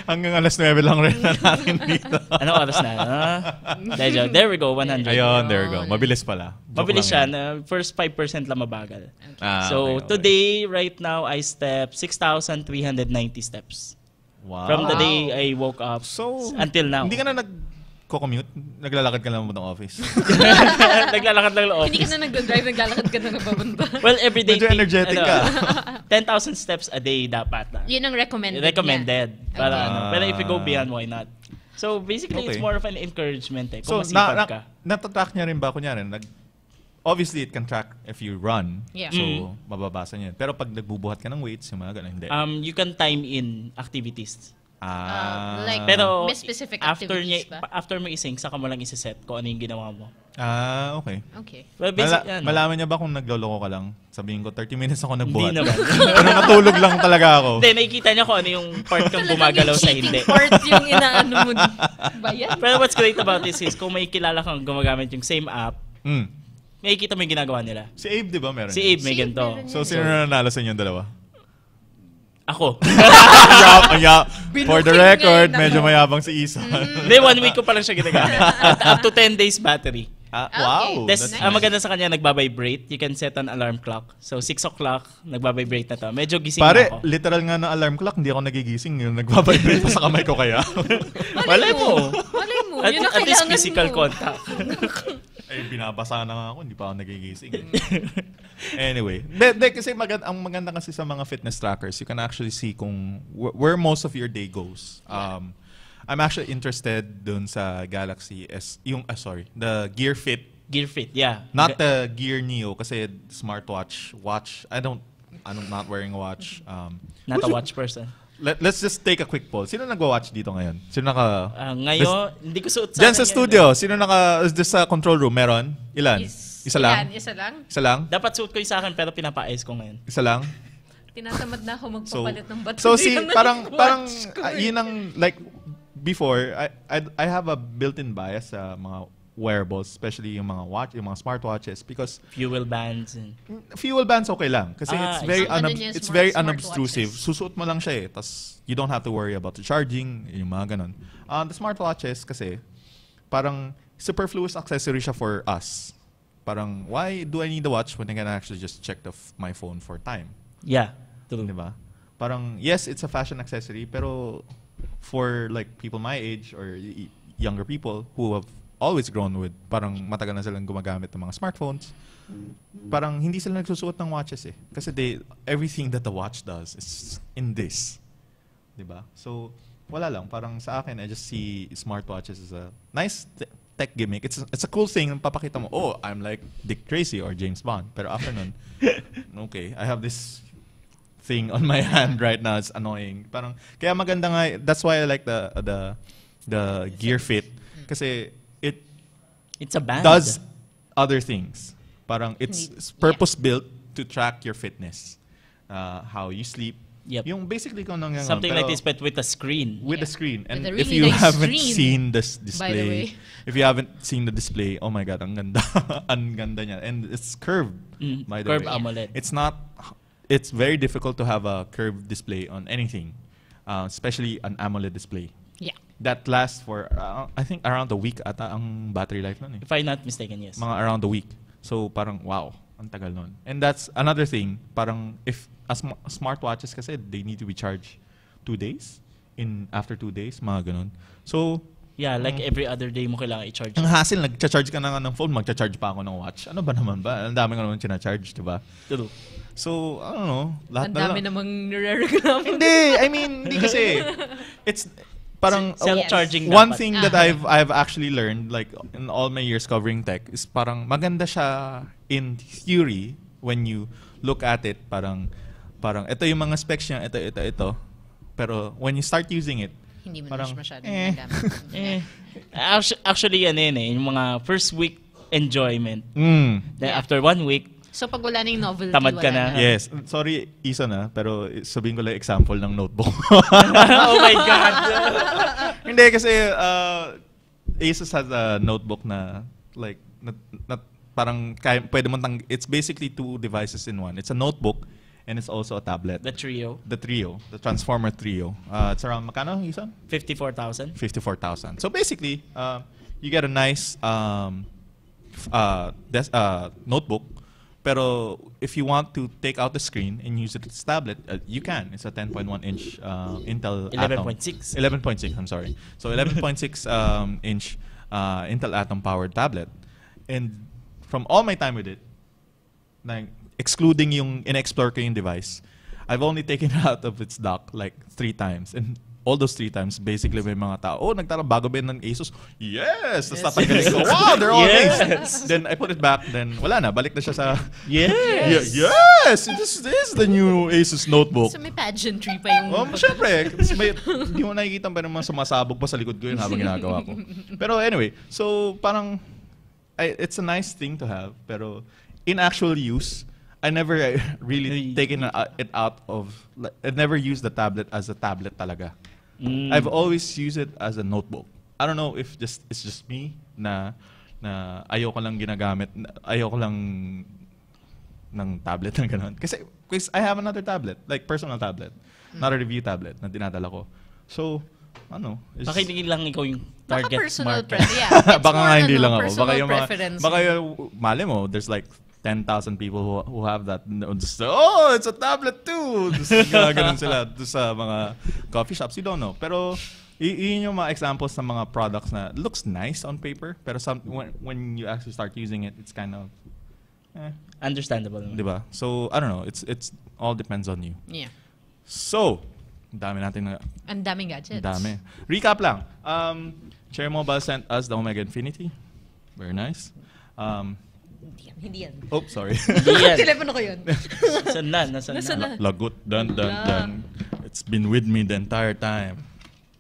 Speaker 1: Hanggang alas 9 lang rin na natin dito.
Speaker 2: Anong oras na? There we go, 100.
Speaker 1: Ayun, there you go. Mabilis pala. Joke
Speaker 2: Mabilis siya.
Speaker 1: lang yan.
Speaker 2: First 5% lang mabagal.
Speaker 1: Okay,
Speaker 2: So,
Speaker 1: okay.
Speaker 2: today, right now, I step 6,390 steps.
Speaker 1: Wow.
Speaker 2: From the day I woke up
Speaker 1: So,
Speaker 2: until now.
Speaker 1: Hindi ka na nagko-commute? Naglalakad ka lang mo ng office?
Speaker 2: Naglalakad lang lang
Speaker 3: Hindi ka
Speaker 2: office.
Speaker 3: na nag-drive, naglalakad ka na nababanda.
Speaker 2: Well, everyday.
Speaker 1: Medyo energetic ka.
Speaker 2: 10,000 steps a day dapat.
Speaker 3: Yun ang recommended.
Speaker 2: Recommended. Para
Speaker 1: Okay.
Speaker 2: Pero if you go beyond, why not? So basically, it's
Speaker 1: Okay.
Speaker 2: more of an encouragement eh.
Speaker 1: So,
Speaker 2: Kung masipag ka.
Speaker 1: natatrack niya rin ba? Kunyari, obviously, it can track if you run.
Speaker 3: Yeah.
Speaker 1: So, mababasa niya. Pero pag nagbubuhat ka ng weights, yung mga ganun, hindi.
Speaker 2: You can time in activities.
Speaker 3: Like,
Speaker 2: Pero
Speaker 3: may specific
Speaker 2: after
Speaker 3: activities ba?
Speaker 2: after mo isync, saka mo lang isa-set kung ano yung ginawa mo.
Speaker 1: Okay.
Speaker 3: Okay.
Speaker 2: Well, basically,
Speaker 1: Malaman niya ba kung nagloloko ka lang? Sabihin ko, 30 minutes ako
Speaker 2: Hindi
Speaker 1: nagbuhat.
Speaker 2: naman.
Speaker 1: Pero natulog lang talaga ako.
Speaker 2: Hindi, nakikita niya kung ano yung part kang gumagalaw sa hindi.
Speaker 3: Part yung inaano mo. Ba yan?
Speaker 2: Pero what's great about this is kung may kilala kang gumagamit yung same app,
Speaker 1: Mm.
Speaker 2: makikita mo yung ginagawa nila.
Speaker 1: Si Abe, di ba meron?
Speaker 2: Si Abe may
Speaker 3: Si Abe
Speaker 2: ganito.
Speaker 3: meron
Speaker 1: So, sino na nanalo sa inyong dalawa?
Speaker 2: Ako.
Speaker 1: For the
Speaker 3: Binuking
Speaker 1: record,
Speaker 3: ngayon
Speaker 1: medyo
Speaker 3: ako.
Speaker 1: mayabang si Isa.
Speaker 2: Hindi, 1 week ko pa lang siya ginagamit. Up to 10 days battery.
Speaker 1: Wow.
Speaker 2: That's,
Speaker 1: that's
Speaker 2: ang maganda sa kanya, nagbabibrate. You can set an alarm clock. So, 6 o'clock, nagbabibrate na to. Medyo gising
Speaker 1: Pare,
Speaker 2: na ako.
Speaker 1: literal nga na alarm clock, hindi ako nagigising. Yung nagbabibrate pa sa kamay ko kaya.
Speaker 2: Malay mo.
Speaker 3: Malay mo.
Speaker 2: At,
Speaker 3: Yun ang
Speaker 2: at least
Speaker 3: kailangan
Speaker 2: physical
Speaker 3: mo.
Speaker 2: contact.
Speaker 1: Ay, binabasa na nga ako, hindi pa ako nagigising. Anyway, kasi ang maganda kasi sa mga fitness trackers, you can actually see kung where most of your day goes. I'm actually interested dun sa Galaxy S, the Gear Fit.
Speaker 2: Gear Fit, yeah.
Speaker 1: Not the Gear Neo kasi smartwatch. I'm not wearing a watch.
Speaker 2: Not a watch person.
Speaker 1: Let's just take a quick poll. Sino nagwa-watch dito ngayon? Sino naka...
Speaker 2: Ngayon, hindi ko suot sa
Speaker 1: Diyan sa
Speaker 2: akin
Speaker 1: studio, sino naka... Is this sa control room? Meron? Ilan? Isa lang?
Speaker 3: Isa lang.
Speaker 1: Isa lang?
Speaker 2: Dapat suot ko yung sa akin pero pinapa-ice ko ngayon.
Speaker 1: Isa lang?
Speaker 3: Tinatamad na ako magpapalit ng baterya.
Speaker 1: So see,
Speaker 3: ng
Speaker 1: parang
Speaker 3: watch ko eh.
Speaker 1: yun ang like before I have a built-in bias sa mga wearables, especially yung mga smartwatches because
Speaker 2: Fuel bands and
Speaker 1: fuel bands okay lang kasi it's very unobtrusive.
Speaker 3: Smartwatches.
Speaker 1: Susuot mo lang siya tas you don't have to worry about the charging, yung mga ganun. The smartwatches kasi parang superfluous accessory siya for us. Parang why do I need a watch when I can actually just check my phone for time?
Speaker 2: yeah, true.
Speaker 1: Diba? Parang, yes, it's a fashion accessory, pero for like people my age or younger people who have always grown with, parang matagal na silang gumagamit ng mga smartphones, parang hindi sila nagsusuot ng watches eh. Kasi everything that the watch does is in this. Diba? So, wala lang. Parang sa akin, I just see smartwatches as a nice tech gimmick. It's a cool thing. Papakita mo, oh, I'm like Dick Tracy or James Bond. Pero after nun, okay, I have this thing on my hand right now. It's annoying. Parang kaya maganda nga. That's why I like the Gear Fit kasi
Speaker 2: It's a band.
Speaker 1: does other things. Parang it's purpose built to track your fitness, how you sleep.
Speaker 2: Yep.
Speaker 1: Yung basically kung nang
Speaker 2: Something like this but with a screen.
Speaker 1: with the screen. And
Speaker 3: With a
Speaker 1: if
Speaker 3: really
Speaker 1: you
Speaker 3: nice
Speaker 1: haven't
Speaker 3: screen,
Speaker 1: seen this
Speaker 3: by the way.
Speaker 1: display, if you haven't seen the display, oh my god, ang ganda. Ang ganda niya. And it's curved, by the
Speaker 2: Curved
Speaker 1: way.
Speaker 2: AMOLED.
Speaker 1: It's very difficult to have a curved display on anything, especially an AMOLED display.
Speaker 3: Yeah.
Speaker 1: That lasts for, I think, around a week ata ang battery life nun eh.
Speaker 2: If I'm not mistaken, yes.
Speaker 1: Mga around a week. So parang, wow, ang tagal nun. And that's another thing, parang if smartwatches kasi, they need to be charged 2 days, after 2 days, mga ganun. So,
Speaker 2: Yeah, like every other day mo kailangan i-charge.
Speaker 1: ang hassle, nagcha-charge ka na nga ng phone, magcha-charge pa ako ng watch. Ano ba naman ba? Ang dami ko naman charge, diba?
Speaker 2: True.
Speaker 1: So, I don't know.
Speaker 3: Ang dami namang nire-reklamo.
Speaker 1: Hindi, I mean, hindi kasi. It's parang
Speaker 2: Self-charging
Speaker 1: one
Speaker 2: dapat.
Speaker 1: thing that I've actually learned like in all my years covering tech is parang maganda siya in theory when you look at it, parang ito yung mga specs niya, ito. Pero when you start using it,
Speaker 3: Hindi mo
Speaker 1: parang,
Speaker 3: na masyadong nagamit.
Speaker 2: Actually, yung mga first week enjoyment.
Speaker 1: mm.
Speaker 2: Then
Speaker 3: Yeah.
Speaker 2: after 1 week,
Speaker 3: So pag wala na yung novelty,
Speaker 2: Tamad ka
Speaker 3: wala
Speaker 2: na.
Speaker 1: Yes. Sorry, Isa na, pero sabihin ko lang example ng notebook.
Speaker 2: oh my God!
Speaker 1: Hindi kasi Asus has a notebook na like parang pwede mo it's basically 2 devices in one. It's a notebook and it's also a tablet.
Speaker 2: The trio,
Speaker 1: The Transformer Trio. It's around magkano, Isa?
Speaker 2: 54,000.
Speaker 1: 54,000. So basically, you get a nice notebook. Pero if you want to take out the screen and use it as a tablet, you can. It's a 10.1-inch Intel
Speaker 2: 11.6.
Speaker 1: 11.6, I'm sorry. So 11.6 inch Intel Atom powered tablet. And from all my time with it, like, excluding yung in-explore ko yung device, I've only taken it out of its dock like 3 times. And all those 3 times, basically may mga tao, bago ba yun ng Asus? Yes! Tapos tatanggalin ko, wow, they're all amazing. Then I put it back, then wala na, balik na siya sa...
Speaker 2: Yes!
Speaker 1: Yes! This is the new Asus notebook.
Speaker 3: So may pageantry pa yung...
Speaker 1: Syempre, hindi mo nakikita pa naman sumasabog pa sa likod ko yun habang ginagawa ko. Pero anyway, so parang, it's a nice thing to have, pero in actual use, I never really taken it out of... I never used the tablet as a tablet talaga. I've always used it as a notebook. I don't know if it's just me na ayoko lang ginagamit, ayoko lang ng tablet na gano'n. Kasi I have another tablet, like personal tablet, not a review tablet na dinadala ko. So,
Speaker 2: Baka hindi lang ikaw yung
Speaker 3: Baka
Speaker 2: target
Speaker 3: personal
Speaker 2: market.
Speaker 3: Yeah.
Speaker 1: baka nga hindi lang ako.
Speaker 3: Personal
Speaker 1: Baka yung
Speaker 3: preference.
Speaker 1: baka mali mo, there's like 10,000 people who have that. Just, oh, it's a tablet too! Just ganun sila sa mga coffee shops. You don't know. Pero yun yung mga examples ng mga products na looks nice on paper, pero when you actually start using it, it's kind of
Speaker 2: Understandable.
Speaker 1: diba? So, I don't know. It's all depends on you.
Speaker 3: Yeah.
Speaker 1: So, Dami natin na...
Speaker 3: Ang daming gadgets.
Speaker 1: Dami. Recap lang. Cherry Mobile sent us the Omega Infinity. Very nice.
Speaker 3: Hindi yan.
Speaker 1: Oh, sorry.
Speaker 2: Yan.
Speaker 3: Telepono ko yun.
Speaker 2: Nasaan na? Nasaan
Speaker 3: Nasaan
Speaker 2: na?
Speaker 3: na?
Speaker 1: Lagot. Dun. It's been with me the entire time.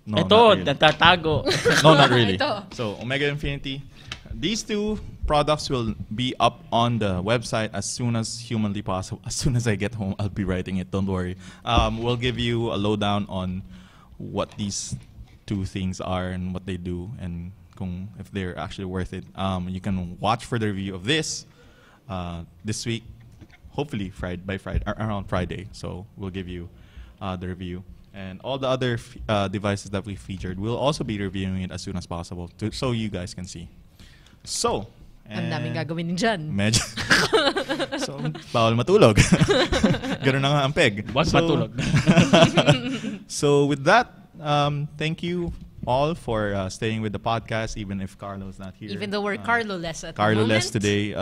Speaker 1: No,
Speaker 2: Ito,
Speaker 1: not really.
Speaker 2: natatago.
Speaker 1: No, not really.
Speaker 3: Ito.
Speaker 1: So, Omega Infinity. These two products will be up on the website as soon as humanly possible. As soon as I get home, I'll be writing it. Don't worry. We'll give you a lowdown on what these two things are and what they do and if they're actually worth it. You can watch for the review of this week, hopefully around Friday. So we'll give you the review. And all the other devices that we featured, we'll also be reviewing it as soon as possible so you guys can see. So,
Speaker 3: Ang daming gagawin dyan.
Speaker 1: Medyo. So, bawal matulog. Ganun na nga ang peg.
Speaker 2: Wag matulog.
Speaker 1: So, with that, thank you all for staying with the podcast, even if Carlo's not here.
Speaker 3: Even though we're Carlo-less at the
Speaker 1: Carlo-less
Speaker 3: moment.
Speaker 1: today.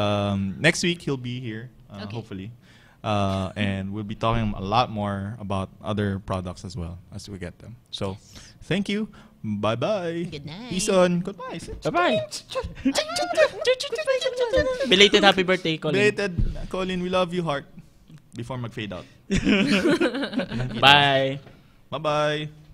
Speaker 1: Next week, he'll be here, hopefully. And we'll be talking a lot more about other products as well as we get them. So, thank you. Bye-bye.
Speaker 3: Good night.
Speaker 1: Peace on. Goodbye.
Speaker 2: Bye-bye. Belated happy birthday, Colin.
Speaker 1: Belated, Colin, we love you, heart. Before mag-fade out.
Speaker 2: Bye.
Speaker 1: Bye-bye.